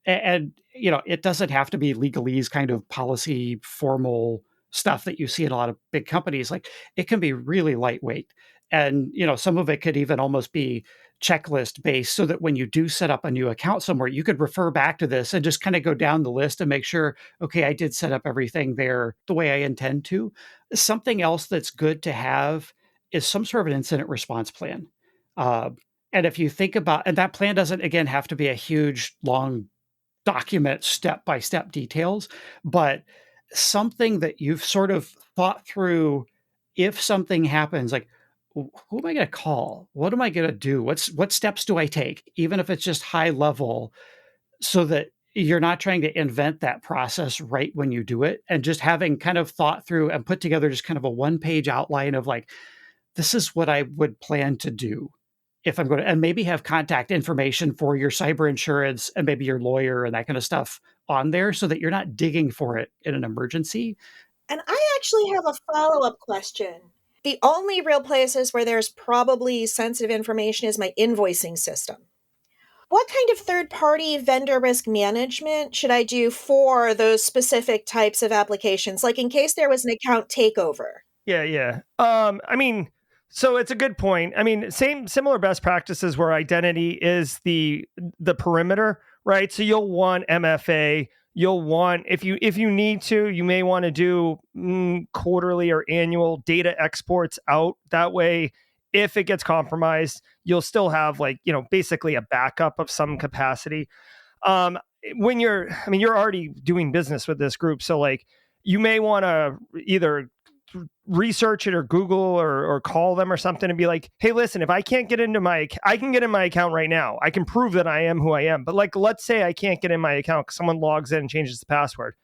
And, it doesn't have to be legalese kind of policy, formal stuff that you see in a lot of big companies. Like, it can be really lightweight. And, some of it could even almost be checklist based so that when you do set up a new account somewhere, you could refer back to this and just kind of go down the list and make sure, okay, I did set up everything there the way I intend to. Something else that's good to have is some sort of an incident response plan. And if you think about, and that plan doesn't, again, have to be a huge, long document step-by-step details, but something that you've sort of thought through. If something happens, like, who am I going to call? What am I going to do? What steps do I take? Even if it's just high level, so that you're not trying to invent that process right when you do it, and just having kind of thought through and put together just kind of a one-page outline of like, this is what I would plan to do if I'm going to, and maybe have contact information for your cyber insurance and maybe your lawyer and that kind of stuff on there so that you're not digging for it in an emergency. And I actually have a follow-up question. The only real places where there's probably sensitive information is my invoicing system. What kind of third-party vendor risk management should I do for those specific types of applications? Like in case there was an account takeover. Yeah. I mean, so it's a good point. I mean, similar best practices where identity is the perimeter, right? So you'll want MFA. You'll want, if you need to, you may want to do quarterly or annual data exports out. That way, if it gets compromised, you'll still have basically a backup of some capacity. When you're already doing business with this group, so like you may want to either research it or Google or call them or something and be like, hey, listen, if I can't get into I can get in my account right now. I can prove that I am who I am. But like, let's say I can't get in my account because someone logs in and changes the password.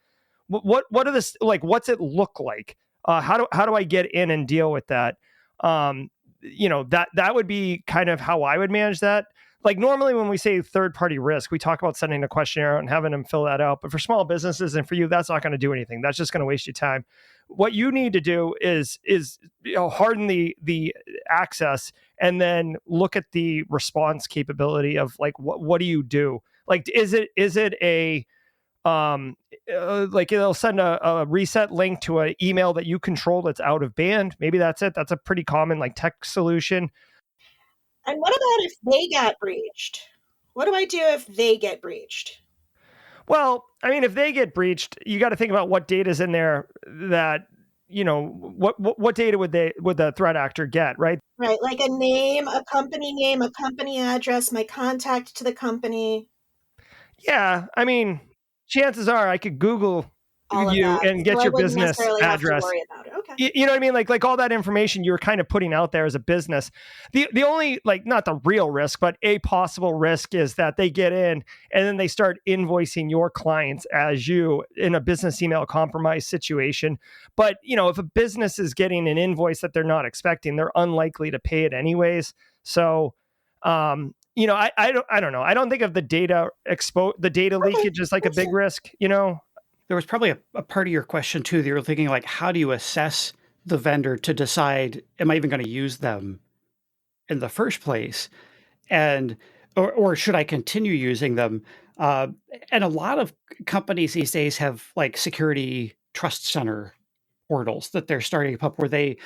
What are this, like, what's it look like? How do I get in and deal with that? That would be kind of how I would manage that. Like normally when we say third party risk, we talk about sending a questionnaire out and having them fill that out. But for small businesses and for you, that's not going to do anything. That's just going to waste your time. What you need to do is harden the access and then look at the response capability of like what do you do? Like is it a like it'll send a reset link to an email that you control that's out of band. Maybe that's it. That's a pretty common like tech solution. And what about if they got breached? What do I do if they get breached? Well, I mean, if they get breached, you got to think about what data is in there that, what data would the threat actor get, right? Right, like a name, a company address, my contact to the company. Yeah, I mean, chances are I could Google All of you that. and So get I your wouldn't business necessarily have to address. worry about it. Okay. You know what I mean? Like all that information you're kind of putting out there as a business. The only, like, not the real risk, but a possible risk is that they get in and then they start invoicing your clients as you in a business email compromise situation. But, if a business is getting an invoice that they're not expecting, they're unlikely to pay it anyways. So, I don't know. I don't think of the data leakage as like a big risk, There was probably a part of your question too that you were thinking like, how do you assess the vendor to decide, am I even going to use them in the first place? And, or should I continue using them? And a lot of companies these days have like security trust center portals that they're starting up where they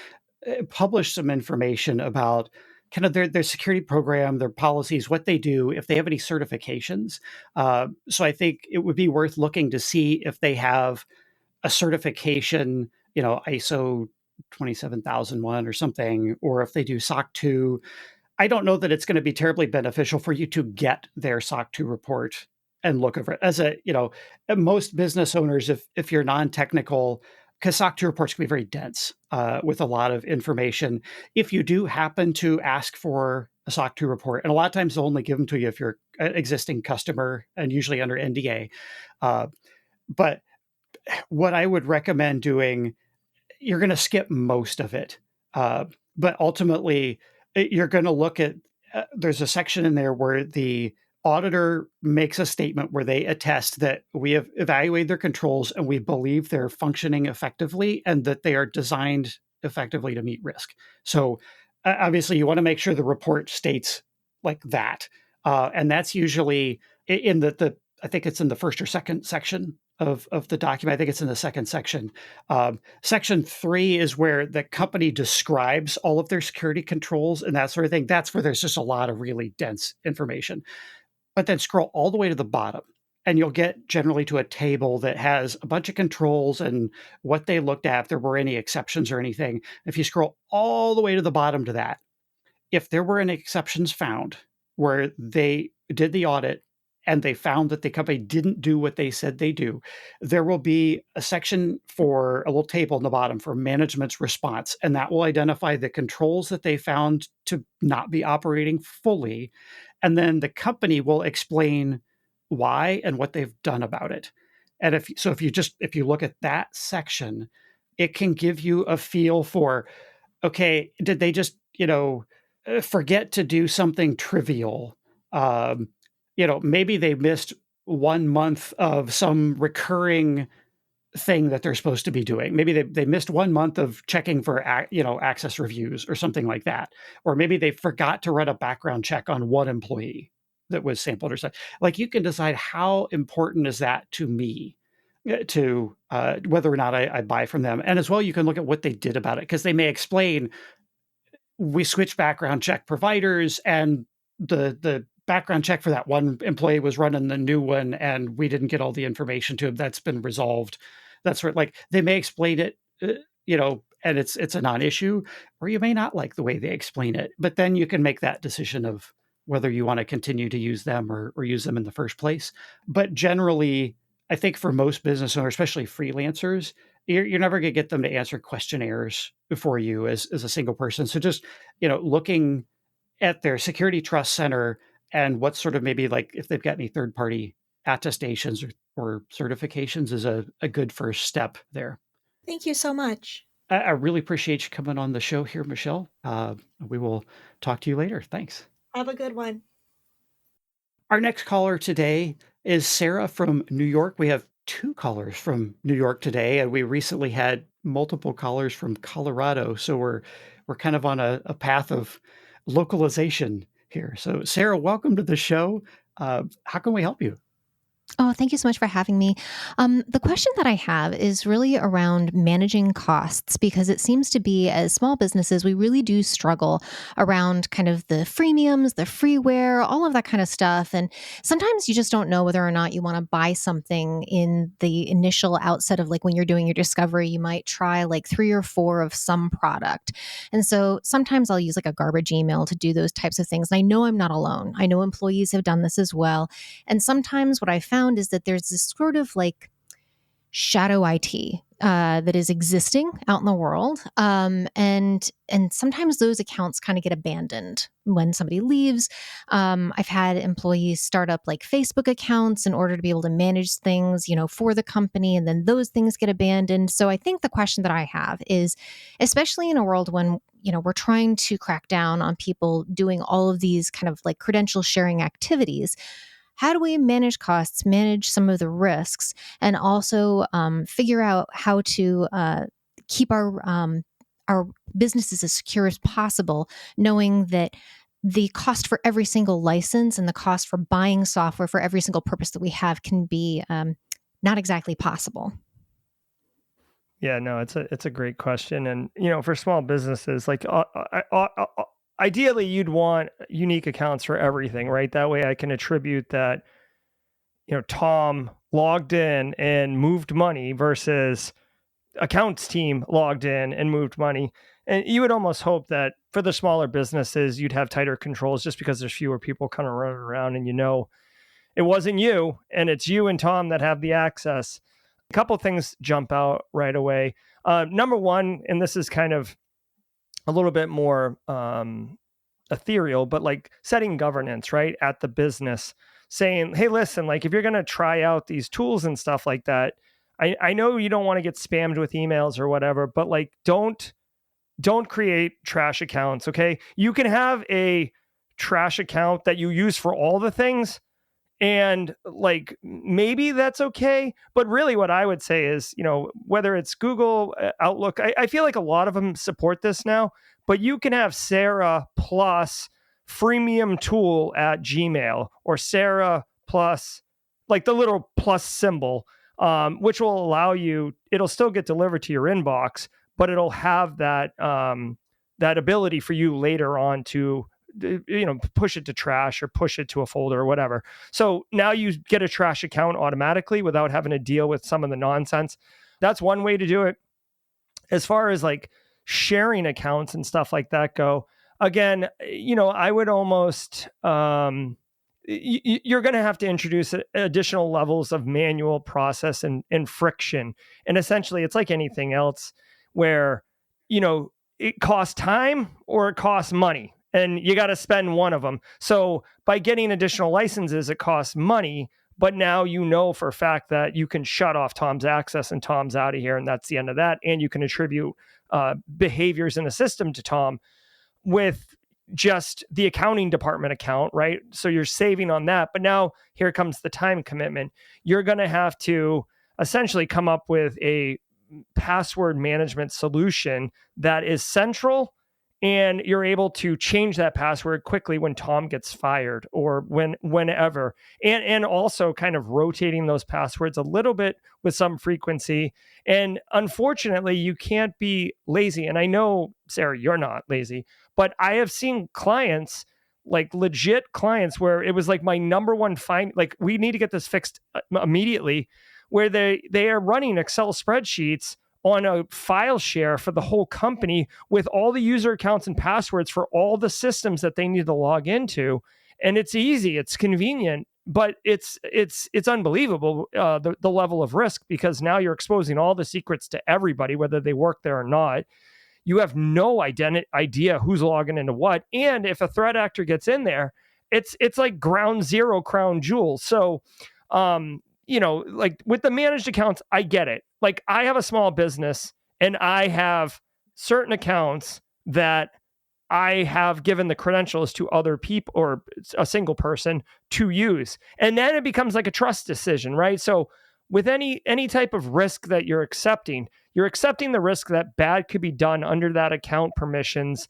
publish some information about kind of their security program, their policies, what they do, if they have any certifications. So I think it would be worth looking to see if they have a certification, ISO 27001 or something, or if they do SOC 2. I don't know that it's going to be terribly beneficial for you to get their SOC 2 report and look over it. As most business owners, if you're non-technical, because SOC 2 reports can be very dense with a lot of information. If you do happen to ask for a SOC 2 report, and a lot of times they'll only give them to you if you're an existing customer and usually under NDA. But what I would recommend doing, you're going to skip most of it. But ultimately, you're going to look at, there's a section in there where the auditor makes a statement where they attest that we have evaluated their controls and we believe they're functioning effectively and that they are designed effectively to meet risk. So obviously you want to make sure the report states like that. And that's usually in I think it's in the first or second section of the document. I think it's in the second section. Section 3 is where the company describes all of their security controls and that sort of thing. That's where there's just a lot of really dense information. But then scroll all the way to the bottom and you'll get generally to a table that has a bunch of controls and what they looked at, if there were any exceptions or anything. If you scroll all the way to the bottom to that, if there were any exceptions found where they did the audit and they found that the company didn't do what they said they do, there will be a section for a little table in the bottom for management's response. And that will identify the controls that they found to not be operating fully. And then the company will explain why and what they've done about it. And if you look at that section, it can give you a feel for, okay, did they just, forget to do something trivial? Maybe they missed 1 month of some recurring thing that they're supposed to be doing. Maybe they missed 1 month of checking for access reviews or something like that. Or maybe they forgot to run a background check on one employee that was sampled or something. Like, you can decide how important is that to me, to whether or not I buy from them. And as well, you can look at what they did about it, because they may explain, we switched background check providers, and the background check for that one employee was running the new one, and we didn't get all the information to him. That's been resolved. That's sort of like, they may explain it, and it's a non-issue, or you may not like the way they explain it. But then you can make that decision of whether you want to continue to use them or use them in the first place. But generally, I think for most business owners, especially freelancers, you're never going to get them to answer questionnaires for you as a single person. So just, looking at their security trust center and what sort of, maybe like if they've got any third party attestations or certifications, is a good first step there. Thank you so much. I really appreciate you coming on the show here, Michelle. We will talk to you later. Thanks. Have a good one. Our next caller today is Sarah from New York. We have 2 callers from New York today, and we recently had multiple callers from Colorado. So we're kind of on a path of localization here. So Sarah, welcome to the show. How can we help you? Oh, thank you so much for having me. The question that I have is really around managing costs, because it seems to be, as small businesses, we really do struggle around kind of the freemiums, the freeware, all of that kind of stuff. And sometimes you just don't know whether or not you want to buy something in the initial outset of, like, when you're doing your discovery, you might try like 3 or 4 of some product. And so sometimes I'll use like a garbage email to do those types of things. And I know I'm not alone. I know employees have done this as well. And sometimes what I found is that there's this sort of like shadow IT that is existing out in the world. And sometimes those accounts kind of get abandoned when somebody leaves. I've had employees start up like Facebook accounts in order to be able to manage things, for the company, and then those things get abandoned. So I think the question that I have is, especially in a world when, we're trying to crack down on people doing all of these kind of like credential sharing activities, how do we manage costs, manage some of the risks, and also figure out how to keep our businesses as secure as possible, knowing that the cost for every single license and the cost for buying software for every single purpose that we have can be not exactly possible? Yeah, no, it's a great question. And, for small businesses, like, ideally, you'd want unique accounts for everything, right? That way I can attribute that, Tom logged in and moved money versus accounts team logged in and moved money. And you would almost hope that for the smaller businesses, you'd have tighter controls, just because there's fewer people kind of running around, and it wasn't you, and it's you and Tom that have the access. A couple things jump out right away. Number one, and this is kind of a little bit more ethereal, but like setting governance, right, at the business, saying, hey, listen, like, if you're going to try out these tools and stuff like that, I know you don't want to get spammed with emails or whatever, but like, don't create trash accounts. Okay. You can have a trash account that you use for all the things, and like, maybe that's okay. But really what I would say is, whether it's Google, Outlook, I feel like a lot of them support this now, but you can have Sarah plus freemium tool at Gmail, or Sarah plus, like, the little plus symbol, which will allow you, it'll still get delivered to your inbox, but it'll have that, that ability for you later on to, push it to trash or push it to a folder or whatever. So now you get a trash account automatically without having to deal with some of the nonsense. That's one way to do it. As far as like sharing accounts and stuff like that go, again, I would almost, you're going to have to introduce additional levels of manual process and friction. And essentially, it's like anything else where, it costs time or it costs money, and you got to spend one of them. So by getting additional licenses, it costs money, but now you know for a fact that you can shut off Tom's access and Tom's out of here, and that's the end of that. And you can attribute behaviors in a system to Tom with just the accounting department account, right? So you're saving on that. But now here comes the time commitment. You're going to have to essentially come up with a password management solution that is central, and you're able to change that password quickly when Tom gets fired or whenever, and also kind of rotating those passwords a little bit with some frequency. And unfortunately, you can't be lazy. And I know, Sarah, you're not lazy, but I have seen clients, like legit clients, where it was like my number one find, like, we need to get this fixed immediately, where they are running Excel spreadsheets on a file share for the whole company with all the user accounts and passwords for all the systems that they need to log into. And it's easy, it's convenient, but it's unbelievable, the level of risk, because now you're exposing all the secrets to everybody, whether they work there or not. You have no idea who's logging into what. And if a threat actor gets in there, it's like ground zero crown jewels. So, like with the managed accounts, I get it. Like, I have a small business and I have certain accounts that I have given the credentials to other people or a single person to use. And then it becomes like a trust decision, right? So with any type of risk that you're accepting the risk that bad could be done under that account permissions,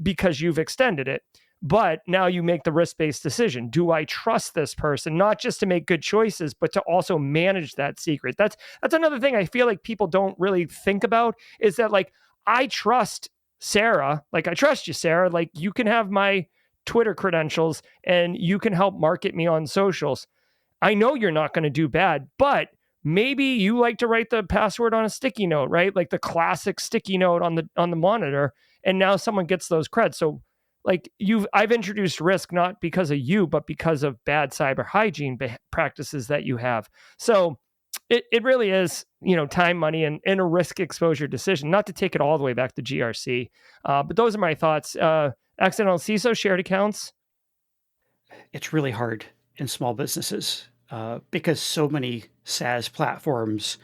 because you've extended it. But now you make the risk-based decision. Do I trust this person? Not just to make good choices, but to also manage that secret. That's another thing I feel like people don't really think about, is that, like, I trust Sarah. Like, I trust you, Sarah. Like, you can have my Twitter credentials and you can help market me on socials. I know you're not going to do bad, but maybe you like to write the password on a sticky note, right? Like the classic sticky note on the monitor, and now someone gets those creds. So, like, I've introduced risk not because of you, but because of bad cyber hygiene practices that you have. So it really is, time, money, and a risk exposure decision, not to take it all the way back to GRC. But those are my thoughts. Accidental CISO, shared accounts. It's really hard in small businesses because so many SaaS platforms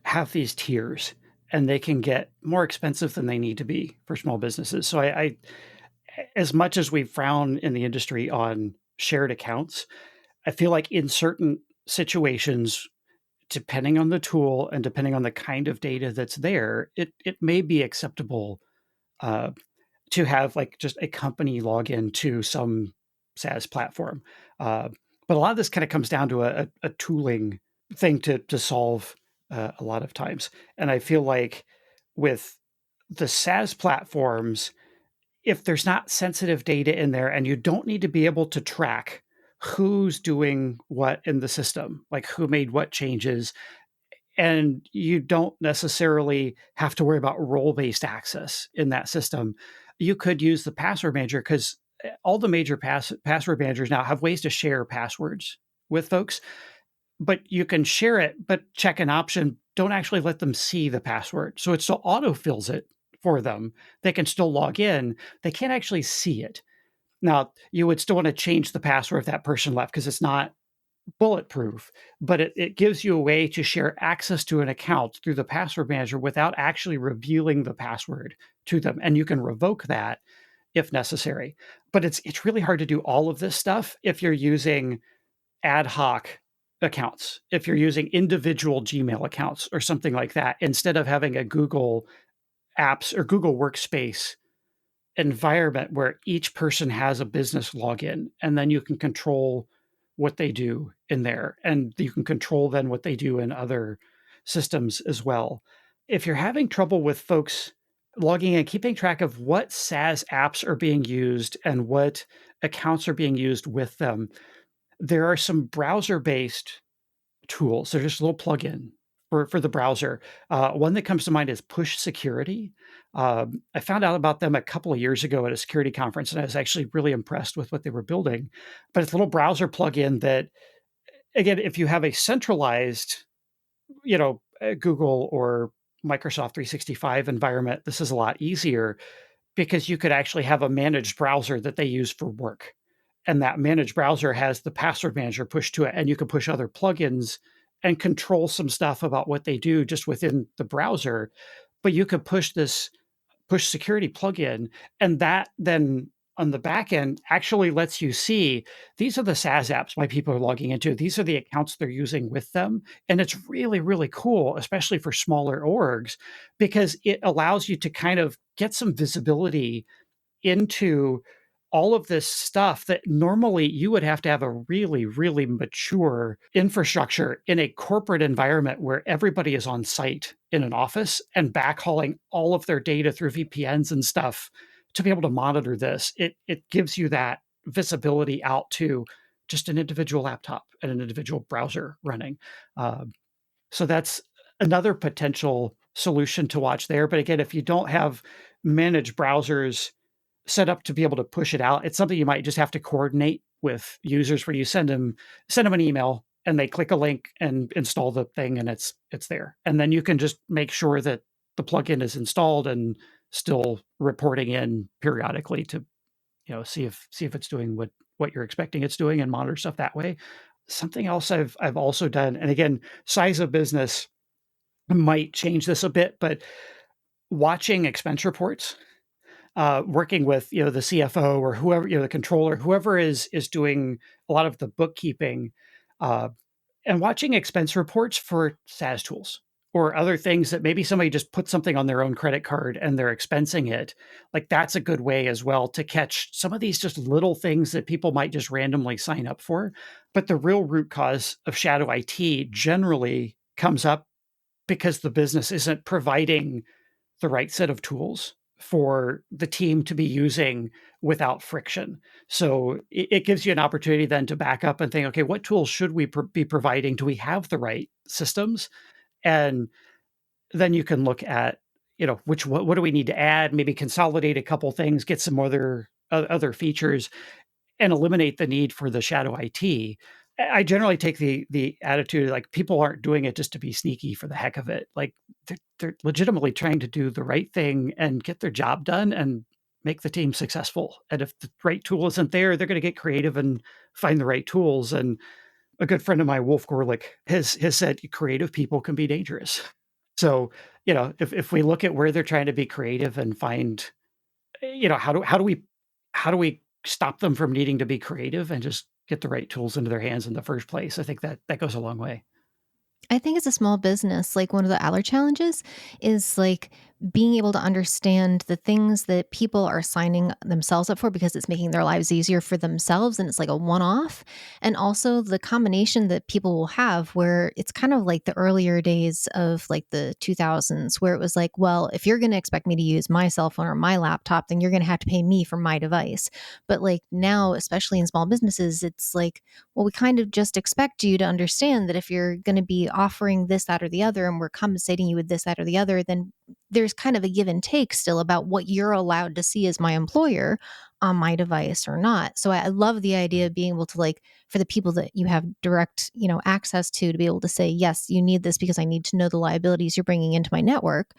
have these tiers, and they can get more expensive than they need to be for small businesses. So I as much as we frown in the industry on shared accounts, I feel like in certain situations, depending on the tool and depending on the kind of data that's there, it may be acceptable to have like just a company login to some SaaS platform. But a lot of this kind of comes down to a tooling thing to solve a lot of times. And I feel like with the SaaS platforms, if there's not sensitive data in there, and you don't need to be able to track who's doing what in the system, like who made what changes, and you don't necessarily have to worry about role-based access in that system, you could use the password manager, because all the major password managers now have ways to share passwords with folks, but you can share it, but check an option, don't actually let them see the password. So it still auto-fills it for them. They can still log in. They can't actually see it. Now, you would still want to change the password if that person left, because it's not bulletproof, but it gives you a way to share access to an account through the password manager without actually revealing the password to them. And you can revoke that if necessary. But it's really hard to do all of this stuff if you're using ad hoc accounts, if you're using individual Gmail accounts or something like that, instead of having a Google Apps or Google Workspace environment where each person has a business login, and then you can control what they do in there, and you can control then what they do in other systems as well. If you're having trouble with folks logging in, keeping track of what SaaS apps are being used and what accounts are being used with them, there are some browser-based tools. They're just a little plugin for the browser. One that comes to mind is Push Security. I found out about them a couple of years ago at a security conference, and I was actually really impressed with what they were building. But it's a little browser plugin that, again, if you have a centralized, Google or Microsoft 365 environment, this is a lot easier, because you could actually have a managed browser that they use for work. and that managed browser has the password manager pushed to it, and you can push other plugins and control some stuff about what they do just within the browser. But you could push security plugin, and that then on the back end actually lets you see these are the SaaS apps my people are logging into. These are the accounts they're using with them. And it's really, really cool, especially for smaller orgs, because it allows you to kind of get some visibility into all of this stuff that normally you would have to have a really, really mature infrastructure in a corporate environment where everybody is on site in an office and backhauling all of their data through VPNs and stuff to be able to monitor this. It gives you that visibility out to just an individual laptop and an individual browser running. So that's another potential solution to watch there. But again, if you don't have managed browsers set up to be able to push it out, it's something you might just have to coordinate with users, where you send them an email and they click a link and install the thing, and it's there. And then you can just make sure that the plugin is installed and still reporting in periodically to see if it's doing what you're expecting it's doing, and monitor stuff that way. Something else I've also done, and again, size of business might change this a bit, but watching expense reports, working with the CFO or whoever, the controller, whoever is doing a lot of the bookkeeping, and watching expense reports for SaaS tools or other things that maybe somebody just put something on their own credit card and they're expensing it. Like, that's a good way as well to catch some of these just little things that people might just randomly sign up for. But the real root cause of shadow IT generally comes up because the business isn't providing the right set of tools for the team to be using without friction. So it gives you an opportunity then to back up and think, okay, what tools should we be providing? Do we have the right systems? And then you can look at, what do we need to add? Maybe consolidate a couple things, get some other features, and eliminate the need for the shadow IT. I generally take the attitude, like, people aren't doing it just to be sneaky for the heck of it. Like, they're legitimately trying to do the right thing and get their job done and make the team successful. And if the right tool isn't there, they're going to get creative and find the right tools. And a good friend of mine, Wolf Gorlick, has said creative people can be dangerous. So, if we look at where they're trying to be creative and find, how do we stop them from needing to be creative and just get the right tools into their hands in the first place, I think that goes a long way. I think as a small business, like one of the other challenges is like being able to understand the things that people are signing themselves up for because it's making their lives easier for themselves and it's like a one off. And also the combination that people will have where it's kind of like the earlier days of like the 2000s where it was like, well, if you're going to expect me to use my cell phone or my laptop, then you're going to have to pay me for my device. But like now, especially in small businesses, it's like, well, we kind of just expect you to understand that if you're going to be offering this, that, or the other, and we're compensating you with this, that, or the other, then there's kind of a give and take still about what you're allowed to see as my employer on my device or not. So I love the idea of being able to, like, for the people that you have direct, access to be able to say, yes, you need this because I need to know the liabilities you're bringing into my network.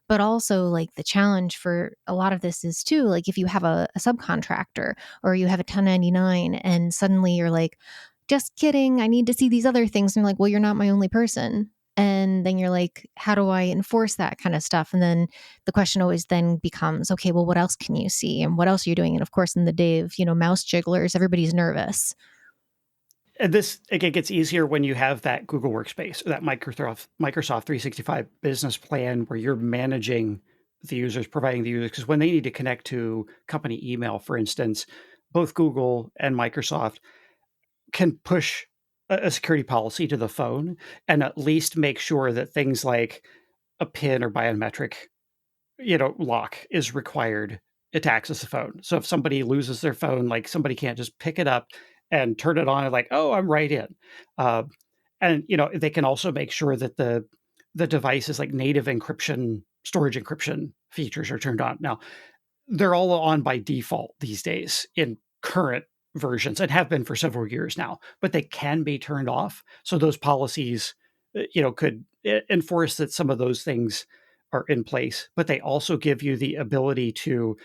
But also, like, the challenge for a lot of this is too, like, if you have a subcontractor or you have a 1099 and suddenly you're like, just kidding, I need to see these other things. And you're like, well, you're not my only person. And then you're like, how do I enforce that kind of stuff? And then the question always then becomes, okay, well, what else can you see? And what else are you doing? And of course, in the day of, mouse jigglers, everybody's nervous. And this, again, gets easier when you have that Google Workspace, or that Microsoft 365 business plan where you're managing the users, providing the users. Because when they need to connect to company email, for instance, both Google and Microsoft can push a security policy to the phone and at least make sure that things like a PIN or biometric, lock is required to access the phone. So if somebody loses their phone, like, somebody can't just pick it up and turn it on and like, oh, I'm right in. Uh, and they can also make sure that the device's like native encryption, storage encryption features are turned on. Now, they're all on by default these days in current versions and have been for several years now, but they can be turned off. So those policies, could enforce that some of those things are in place, but they also give you the ability to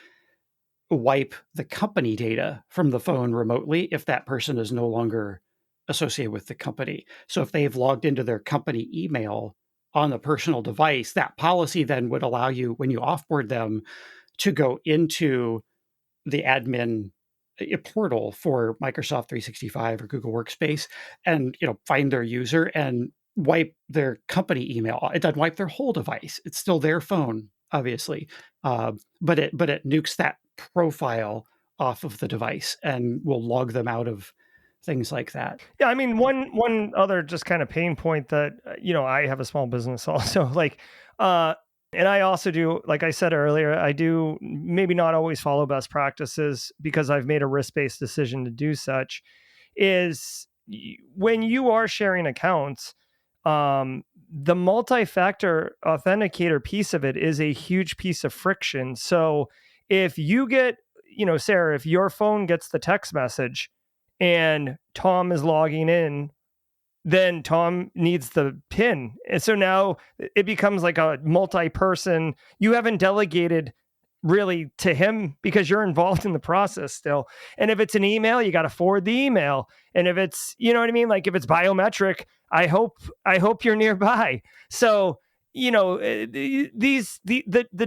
wipe the company data from the phone remotely if that person is no longer associated with the company. So if they've logged into their company email on the personal device, that policy then would allow you, when you offboard them, to go into the admin portal for Microsoft 365 or Google Workspace and find their user and wipe their company email. It doesn't wipe their whole device. It's still their phone, obviously, but it nukes that profile off of the device and will log them out of things like that. Yeah, I mean, one other just kind of pain point that I have a small business also, like, and I also do, like I said earlier, I do maybe not always follow best practices because I've made a risk-based decision to do such. Is when you are sharing accounts, the multi-factor authenticator piece of it is a huge piece of friction. So if you get, Sarah, if your phone gets the text message and Tom is logging in, then Tom needs the PIN. And so now it becomes like a multi-person. You haven't delegated really to him because you're involved in the process still. And if it's an email, you got to forward the email. And if it's, you know what I mean? Like if it's biometric, I hope you're nearby. So, the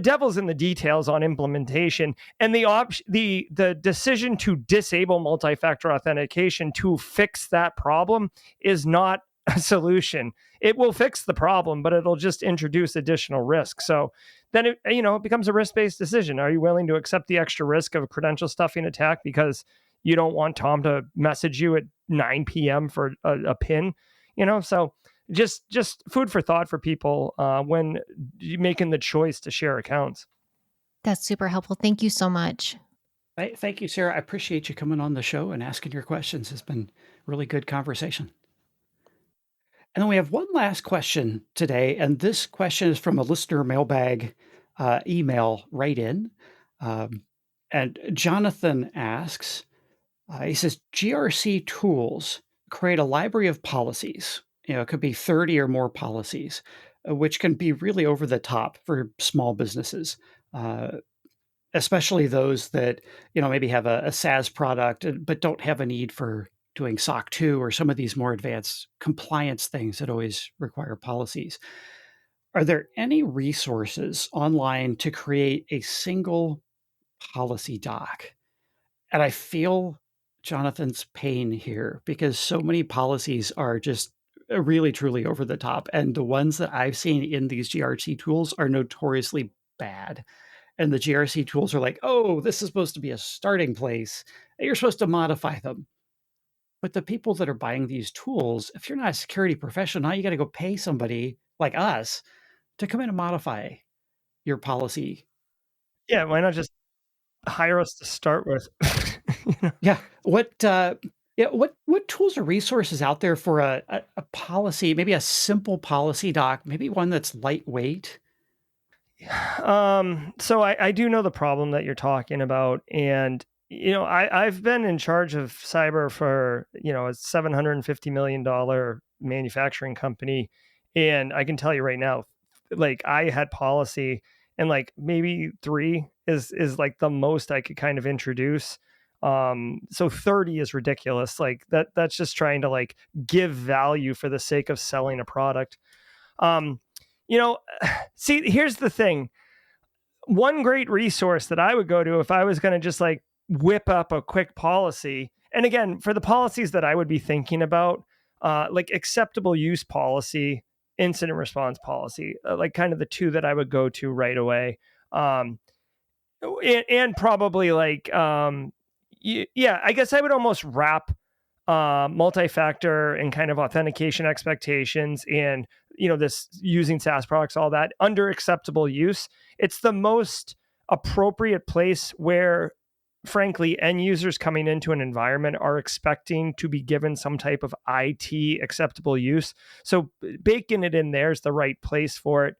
devil's in the details on implementation, and the decision to disable multi-factor authentication to fix that problem is not a solution. It will fix the problem, but it'll just introduce additional risk. So then it becomes a risk-based decision. Are you willing to accept the extra risk of a credential stuffing attack because you don't want Tom to message you at 9 p.m. for a PIN? So just food for thought for people when you're making the choice to share accounts. That's super helpful. Thank you so much. Thank you, Sarah. I appreciate you coming on the show and asking your questions. It's been really good conversation. And then we have one last question today, and this question is from a listener mailbag email write-in. And Jonathan asks, he says, GRC tools create a library of policies. It could be 30 or more policies, which can be really over the top for small businesses, especially those that, maybe have a SaaS product, but don't have a need for doing SOC 2 or some of these more advanced compliance things that always require policies. Are there any resources online to create a single policy doc? And I feel Jonathan's pain here because so many policies are just really, truly over the top. And the ones that I've seen in these GRC tools are notoriously bad. And the GRC tools are like, oh, this is supposed to be a starting place. You're supposed to modify them. But the people that are buying these tools, if you're not a security professional, now you got to go pay somebody like us to come in and modify your policy. Yeah, why not just hire us to start with? Yeah. What tools or resources out there for a policy, maybe a simple policy doc, maybe one that's lightweight? So I do know the problem that you're talking about, and I've been in charge of cyber for a $750 million manufacturing company, and I can tell you right now, like I had policy, and like maybe 3 is like the most I could kind of introduce. So 30 is ridiculous. Like that's just trying to like give value for the sake of selling a product. Um, See, here's the thing. One great resource that I would go to if I was going to just like whip up a quick policy, and again, for the policies that I would be thinking about, like acceptable use policy, incident response policy, like kind of the two that I would go to right away. And probably like, yeah, I guess I would almost wrap multi-factor and kind of authentication expectations and this using SaaS products, all that under acceptable use. It's the most appropriate place where, frankly, end users coming into an environment are expecting to be given some type of IT acceptable use. So baking it in there is the right place for it.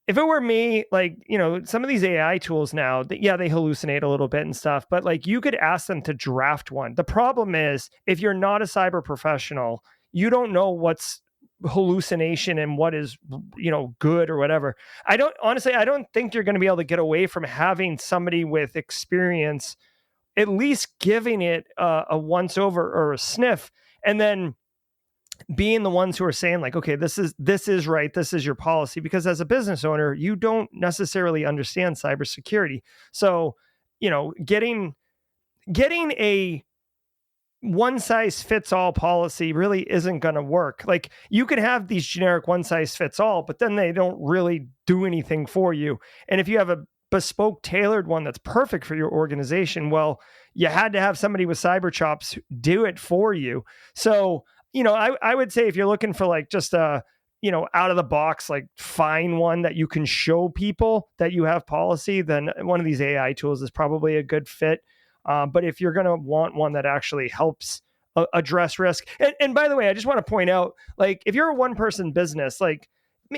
If it were me, like, some of these AI tools now, they hallucinate a little bit and stuff, but like you could ask them to draft one. The problem is if you're not a cyber professional, you don't know what's hallucination and what is, good or whatever. I don't think you're going to be able to get away from having somebody with experience at least giving it a once over or a sniff, and then being the ones who are saying like, okay, this is right, this is your policy, because as a business owner, you don't necessarily understand cybersecurity. So, getting a one size fits all policy really isn't going to work. Like, you could have these generic one size fits all, but then they don't really do anything for you. And if you have a bespoke tailored one that's perfect for your organization, well, you had to have somebody with cyber chops do it for you. So, I would say if you're looking for like just a, out of the box, like fine one that you can show people that you have policy, then one of these AI tools is probably a good fit. But if you're going to want one that actually helps address risk, and by the way, I just want to point out, like, if you're a one person business, like,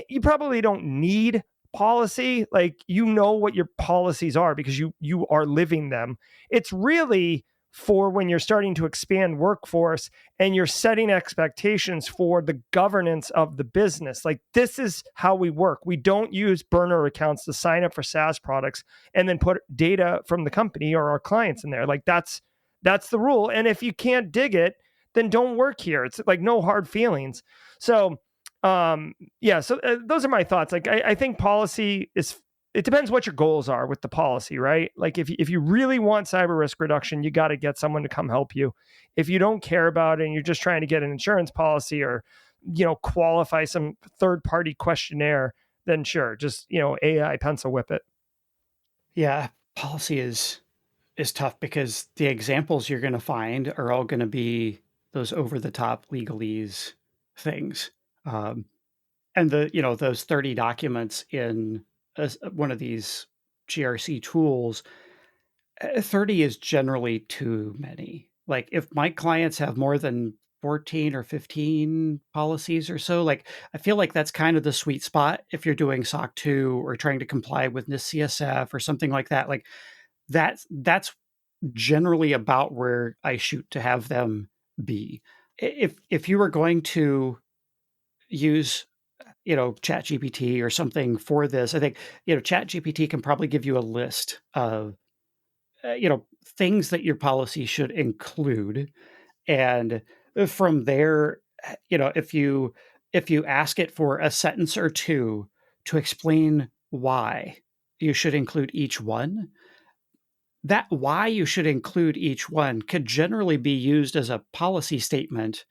you probably don't need policy. Like, what your policies are because you are living them. It's really for when you're starting to expand workforce and you're setting expectations for the governance of the business. Like, this is how we work. We don't use burner accounts to sign up for SaaS products and then put data from the company or our clients in there. Like, that's the rule. And if you can't dig it, then don't work here. It's like no hard feelings. So, those are my thoughts. Like, I think policy it depends what your goals are with the policy, right? Like, if you really want cyber risk reduction, you got to get someone to come help you. If you don't care about it and you're just trying to get an insurance policy or, qualify some third party questionnaire, then sure, just, AI pencil whip it. Yeah, policy is tough because the examples you're going to find are all going to be those over the top legalese things. And those 30 documents in one of these GRC tools, 30 is generally too many. Like, if my clients have more than 14 or 15 policies or so, like, I feel like that's kind of the sweet spot if you're doing SOC 2 or trying to comply with NIST CSF or something like that. Like, that's generally about where I shoot to have them be. If you were going to use ChatGPT or something for this, I think ChatGPT can probably give you a list of things that your policy should include, and from there, if you ask it for a sentence or two to explain why you should include each one, that why you should include each one could generally be used as a policy statement,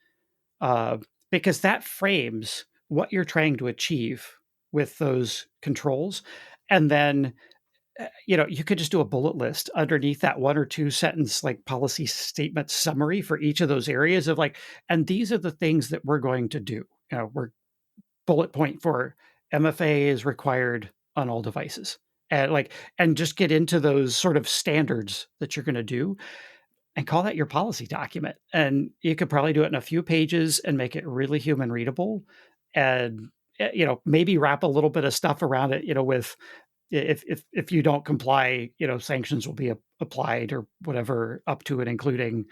because that frames what you're trying to achieve with those controls. And then, you could just do a bullet list underneath that one or two sentence, like, policy statement summary for each of those areas of like, and these are the things that we're going to do. We're bullet point for MFA is required on all devices. And just get into those sort of standards that you're going to do and call that your policy document. And you could probably do it in a few pages and make it really human readable. And, maybe wrap a little bit of stuff around it, with if you don't comply, sanctions will be applied or whatever up to and including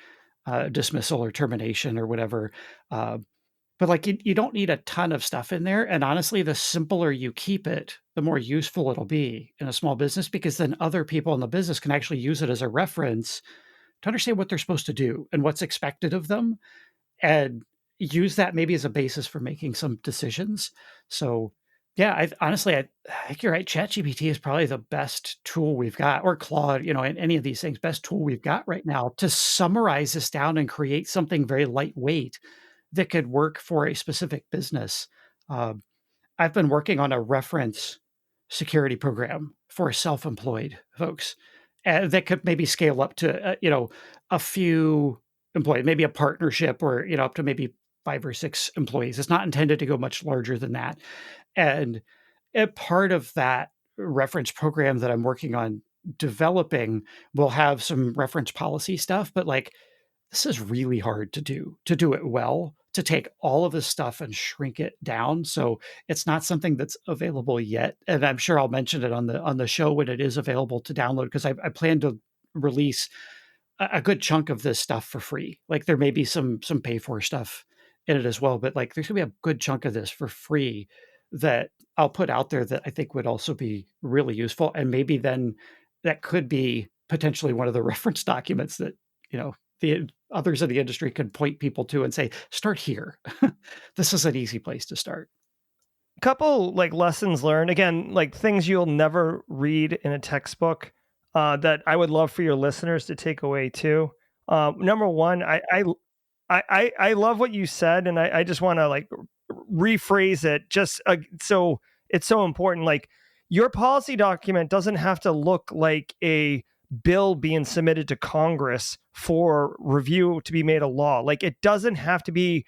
dismissal or termination or whatever. But like, you don't need a ton of stuff in there. And honestly, the simpler you keep it, the more useful it'll be in a small business, because then other people in the business can actually use it as a reference to understand what they're supposed to do and what's expected of them, and use that maybe as a basis for making some decisions. So yeah, I think you're right. ChatGPT is probably the best tool we've got, or Claude, in any of these things, best tool we've got right now to summarize this down and create something very lightweight that could work for a specific business. Um, I've been working on a reference security program for self-employed folks that could maybe scale up to, a few employees, maybe a partnership, or, up to maybe 5 or 6 employees. It's not intended to go much larger than that. And a part of that reference program that I'm working on developing will have some reference policy stuff, but like, this is really hard to do it well, to take all of this stuff and shrink it down. So it's not something that's available yet. And I'm sure I'll mention it on the show when it is available to download, because I plan to release a good chunk of this stuff for free. Like, there may be some pay for stuff in it as well. But like, there's gonna be a good chunk of this for free that I'll put out there that I think would also be really useful. And maybe then that could be potentially one of the reference documents that, the others in the industry could point people to and say, start here. This is an easy place to start. Couple like lessons learned, again, like things you'll never read in a textbook, that I would love for your listeners to take away too. Number one, I love what you said, and I just want to like rephrase it just so it's so important. Like, your policy document doesn't have to look like a bill being submitted to Congress for review to be made a law. Like, it doesn't have to be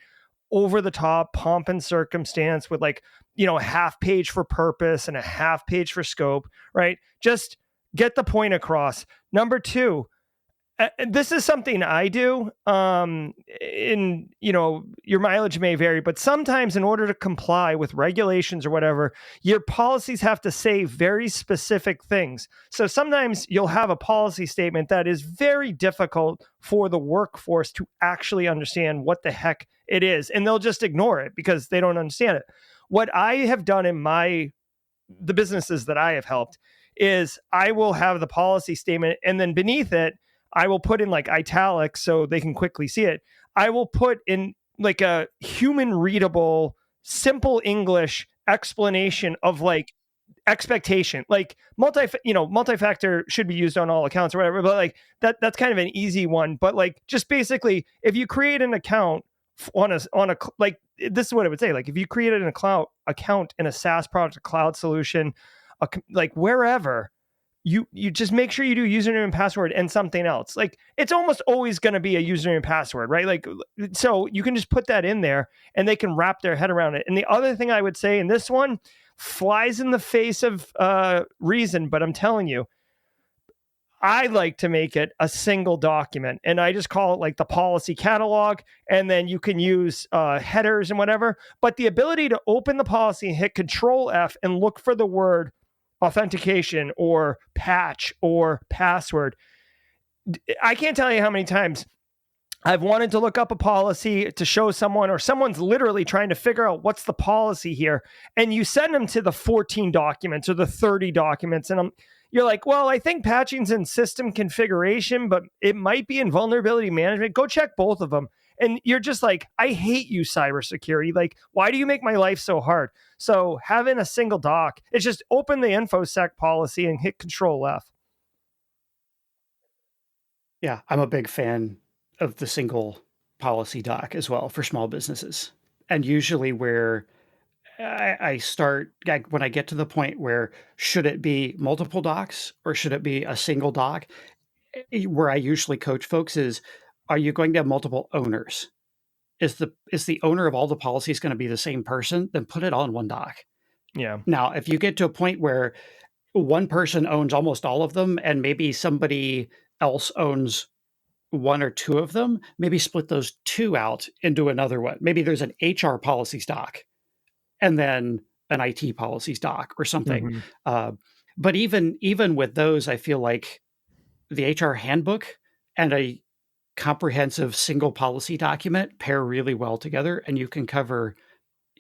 over the top pomp and circumstance with like, a half page for purpose and a half page for scope, right? Just get the point across. Number two, this is something I do. Your mileage may vary, but sometimes in order to comply with regulations or whatever, your policies have to say very specific things. So sometimes you'll have a policy statement that is very difficult for the workforce to actually understand what the heck it is, and they'll just ignore it because they don't understand it. What I have done in the businesses that I have helped is I will have the policy statement, and then beneath it, I will put in like italics so they can quickly see it. I will put in like a human readable, simple English explanation of like expectation. Like multi-factor should be used on all accounts or whatever, but like that's kind of an easy one. But like, just basically, if you create an account like, this is what it would say. Like, if you created an account in a SaaS product, a cloud solution, like wherever, you just make sure you do username and password and something else. Like, it's almost always going to be a username and password, right? Like, so you can just put that in there and they can wrap their head around it. And the other thing I would say, and this one flies in the face of reason, but I'm telling you, I like to make it a single document, and I just call it like the policy catalog, and then you can use headers and whatever. But the ability to open the policy and hit Control F and look for the word authentication or patch or password. I can't tell you how many times I've wanted to look up a policy to show someone, or someone's literally trying to figure out what's the policy here. And you send them to the 14 documents or the 30 documents. And you're like, well, I think patching's in system configuration, but it might be in vulnerability management. Go check both of them. And you're just like, I hate you, cybersecurity. Like, why do you make my life so hard? So having a single doc, it's just open the InfoSec policy and hit Control F. Yeah, I'm a big fan of the single policy doc as well for small businesses. And usually where I start, like, when I get to the point where should it be multiple docs or should it be a single doc, where I usually coach folks is, are you going to have multiple owners? Is the owner of all the policies going to be the same person? Then put it all in one doc. Yeah. Now, if you get to a point where one person owns almost all of them and maybe somebody else owns one or two of them, maybe split those two out into another one. Maybe there's an HR policies doc and then an IT policies doc or something. Mm-hmm. But even with those, I feel like the HR handbook and a comprehensive single policy document pair really well together, and you can cover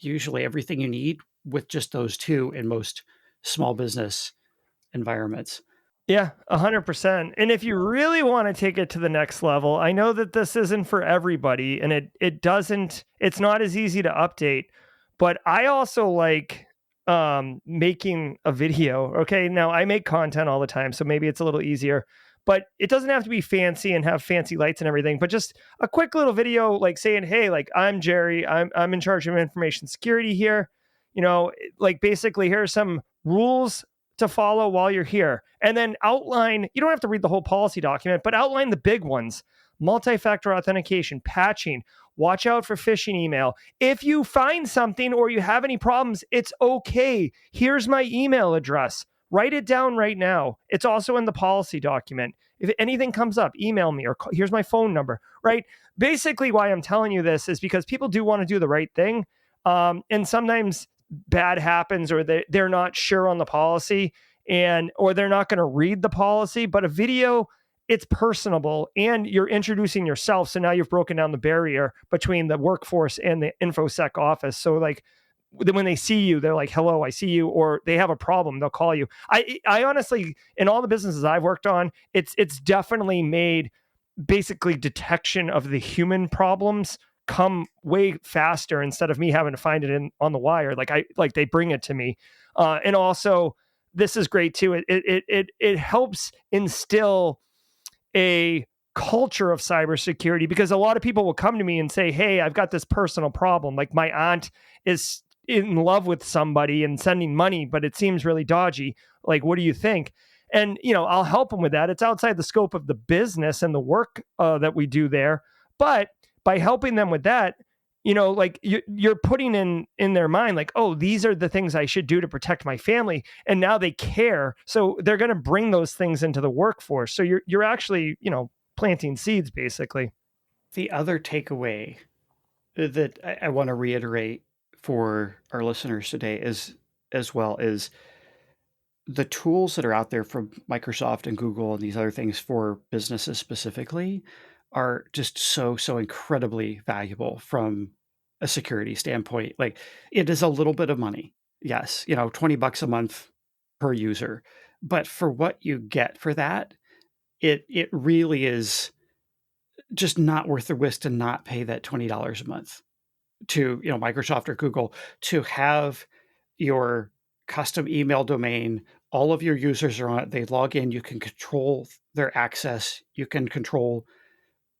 usually everything you need with just those two in most small business environments. Yeah, 100%. And if you really want to take it to the next level, I know that this isn't for everybody, and it's not as easy to update, but I also like making a video. Okay, now I make content all the time, so maybe it's a little easier, but it doesn't have to be fancy and have fancy lights and everything, but just a quick little video like saying, hey, like, I'm Jerry, I'm in charge of information security here. Like, basically, here are some rules to follow while you're here. And then outline, you don't have to read the whole policy document, but outline the big ones: multi-factor authentication, patching, watch out for phishing email. If you find something or you have any problems, it's okay. Here's my email address. Write it down right now. It's also in the policy document. If anything comes up, email me, or here's my phone number, right? Basically, why I'm telling you this is because people do want to do the right thing. And sometimes bad happens, or they're not sure on the policy, or they're not going to read the policy. But a video it's personable and you're introducing yourself. So now you've broken down the barrier between the workforce and the InfoSec office. So like when they see you, they're like, hello, I see you, or they have a problem, they'll call you. I honestly, in all the businesses I've worked on, it's definitely made basically detection of the human problems come way faster instead of me having to find it on the wire. Like they bring it to me. And also this is great too. It helps instill a culture of cybersecurity, because a lot of people will come to me and say, hey, I've got this personal problem. Like my aunt is in love with somebody and sending money, but it seems really dodgy. Like, what do you think? And, I'll help them with that. It's outside the scope of the business and the work that we do there. But by helping them with that, like you're putting in their mind, like, oh, these are the things I should do to protect my family. And now they care. So they're going to bring those things into the workforce. So you're actually, planting seeds, basically. The other takeaway that I want to reiterate for our listeners today is the tools that are out there from Microsoft and Google and these other things for businesses specifically are just so incredibly valuable from a security standpoint. Like, it is a little bit of money. Yes, $20 a month per user. But for what you get for that, it really is just not worth the risk to not pay that $20 a month to, Microsoft or Google, to have your custom email domain. All of your users are on it. They log in. You can control their access. You can control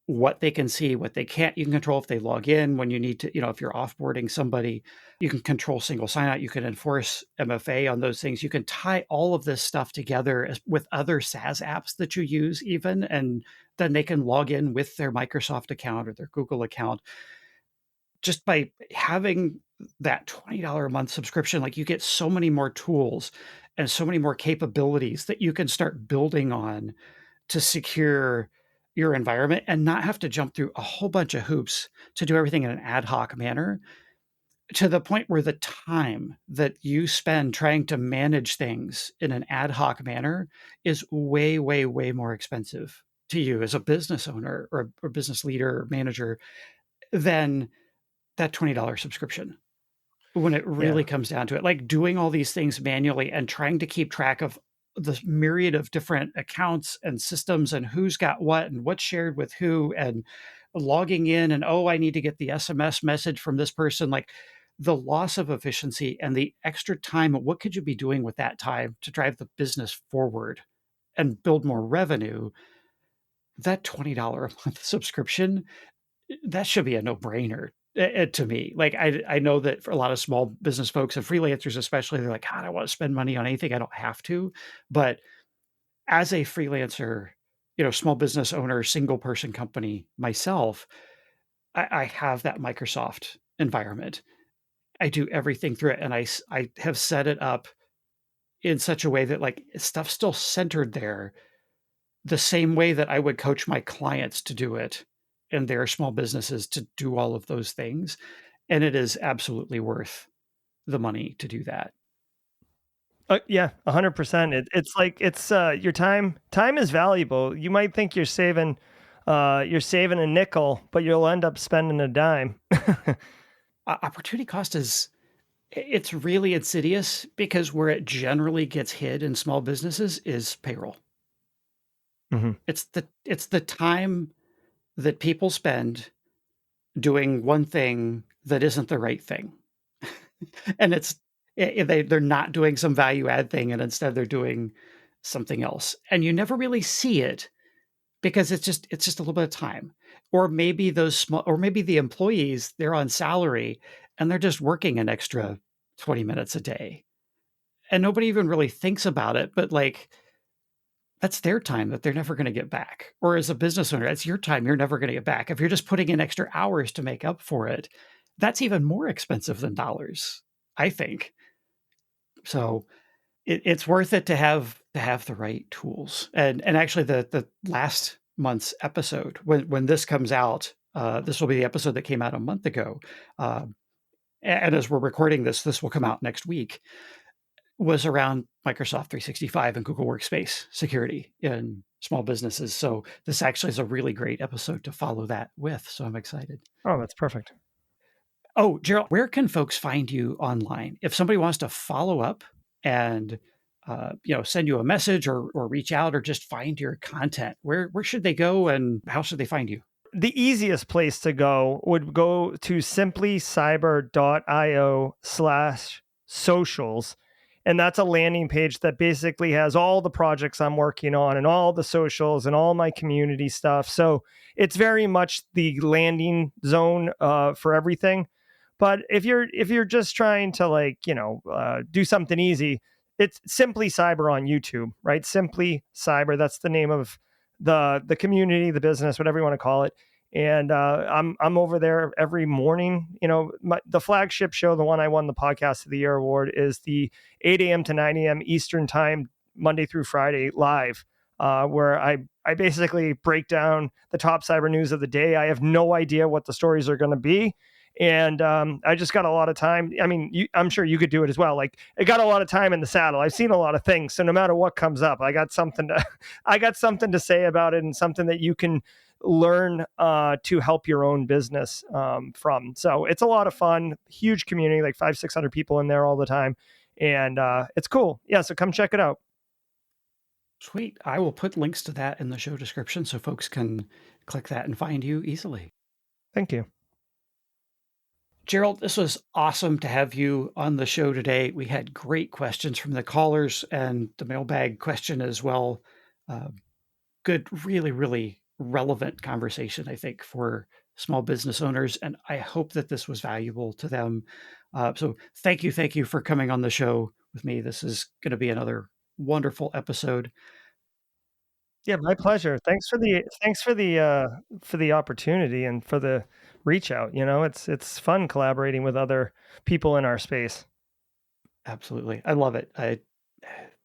what they can see, what they can't. You can control if they log in when you need to, if you're offboarding somebody, you can control single sign-out. You can enforce MFA on those things. You can tie all of this stuff together with other SaaS apps that you use even, and then they can log in with their Microsoft account or their Google account. Just by having that $20 a month subscription, like, you get so many more tools and so many more capabilities that you can start building on to secure your environment and not have to jump through a whole bunch of hoops to do everything in an ad hoc manner, to the point where the time that you spend trying to manage things in an ad hoc manner is way, way, way more expensive to you as a business owner or business leader or manager than that $20 subscription. When it really comes down to it, like doing all these things manually and trying to keep track of the myriad of different accounts and systems and who's got what and what's shared with who, and logging in and, oh, I need to get the SMS message from this person. Like, the loss of efficiency and the extra time, what could you be doing with that time to drive the business forward and build more revenue? That $20 a month subscription, that should be a no-brainer to me. Like, I know that for a lot of small business folks and freelancers especially, they're like, God, I don't want to spend money on anything I don't have to. But as a freelancer, small business owner, single person company myself, I have that Microsoft environment. I do everything through it, and I have set it up in such a way that, like, stuff's still centered there, the same way that I would coach my clients to do it and their small businesses to do all of those things. And it is absolutely worth the money to do that. Yeah, 100%. It's like your time. Time is valuable. You might think you're saving a nickel, but you'll end up spending a dime. Opportunity cost it's really insidious, because where it generally gets hid in small businesses is payroll. Mm-hmm. It's the time that people spend doing one thing that isn't the right thing. And they're not doing some value add thing, and instead they're doing something else. And you never really see it, because it's just a little bit of time. Or maybe the employees, they're on salary and they're just working an extra 20 minutes a day. And nobody even really thinks about it, but, like, that's their time that they're never going to get back. Or as a business owner, that's your time you're never going to get back. If you're just putting in extra hours to make up for it, that's even more expensive than dollars, I think. So it's worth it to have the right tools. And actually, the last month's episode, when this comes out, this will be the episode that came out a month ago. And as we're recording this will come out next week, was around Microsoft 365 and Google Workspace security in small businesses. So this actually is a really great episode to follow that with. So I'm excited. Oh, that's perfect. Oh, Gerald, where can folks find you online? If somebody wants to follow up and send you a message or reach out or just find your content, where should they go and how should they find you? The easiest place to go would go to simplycyber.io/socials. And that's a landing page that basically has all the projects I'm working on and all the socials and all my community stuff. So it's very much the landing zone for everything. But if you're just trying to do something easy, it's Simply Cyber on YouTube, right? Simply Cyber. That's the name of the community, the business, whatever you want to call it. And I'm over there every morning. The flagship show, the one I won the Podcast of the Year award, is the 8 a.m. to 9 a.m. Eastern time, Monday through Friday live, where I basically break down the top cyber news of the day. I have no idea what the stories are going to be. And I just got a lot of time. I mean, I'm sure you could do it as well. Like, I got a lot of time in the saddle. I've seen a lot of things. So no matter what comes up, I got something to say about it, and something that you can learn to help your own business from. So it's a lot of fun, huge community, like 500-600 people in there all the time. And it's cool. Yeah. So come check it out. Sweet. I will put links to that in the show description so folks can click that and find you easily. Thank you. Gerald, this was awesome to have you on the show today. We had great questions from the callers and the mailbag question as well. Good, really, really relevant conversation, I think, for small business owners. And I hope that this was valuable to them. So thank you for coming on the show with me. This is going to be another wonderful episode. Yeah, my pleasure. Thanks for the opportunity and for the reach out. It's fun collaborating with other people in our space. Absolutely. I love it.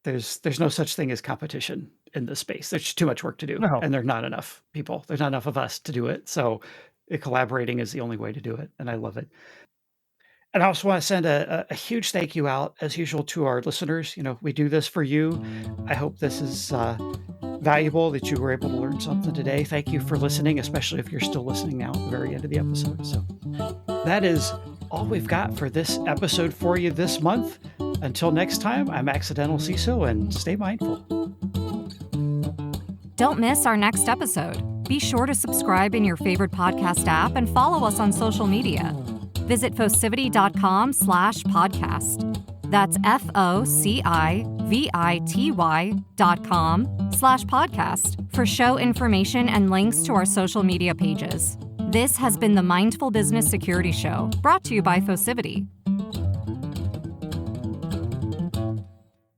There's no such thing as competition in this space. There's too much work to do. No. And there's not enough people. There's not enough of us to do it. So collaborating is the only way to do it. And I love it. And I also want to send a huge thank you out, as usual, to our listeners. We do this for you. I hope this is valuable, that you were able to learn something today. Thank you for listening, especially if you're still listening now at the very end of the episode. So that is all we've got for this episode for you this month. Until next time, I'm Accidental CISO, and stay mindful. Don't miss our next episode. Be sure to subscribe in your favorite podcast app and follow us on social media. Visit focivity.com/podcast. That's FOCIVITY.com/podcast for show information and links to our social media pages. This has been the Mindful Business Security Show, brought to you by Focivity.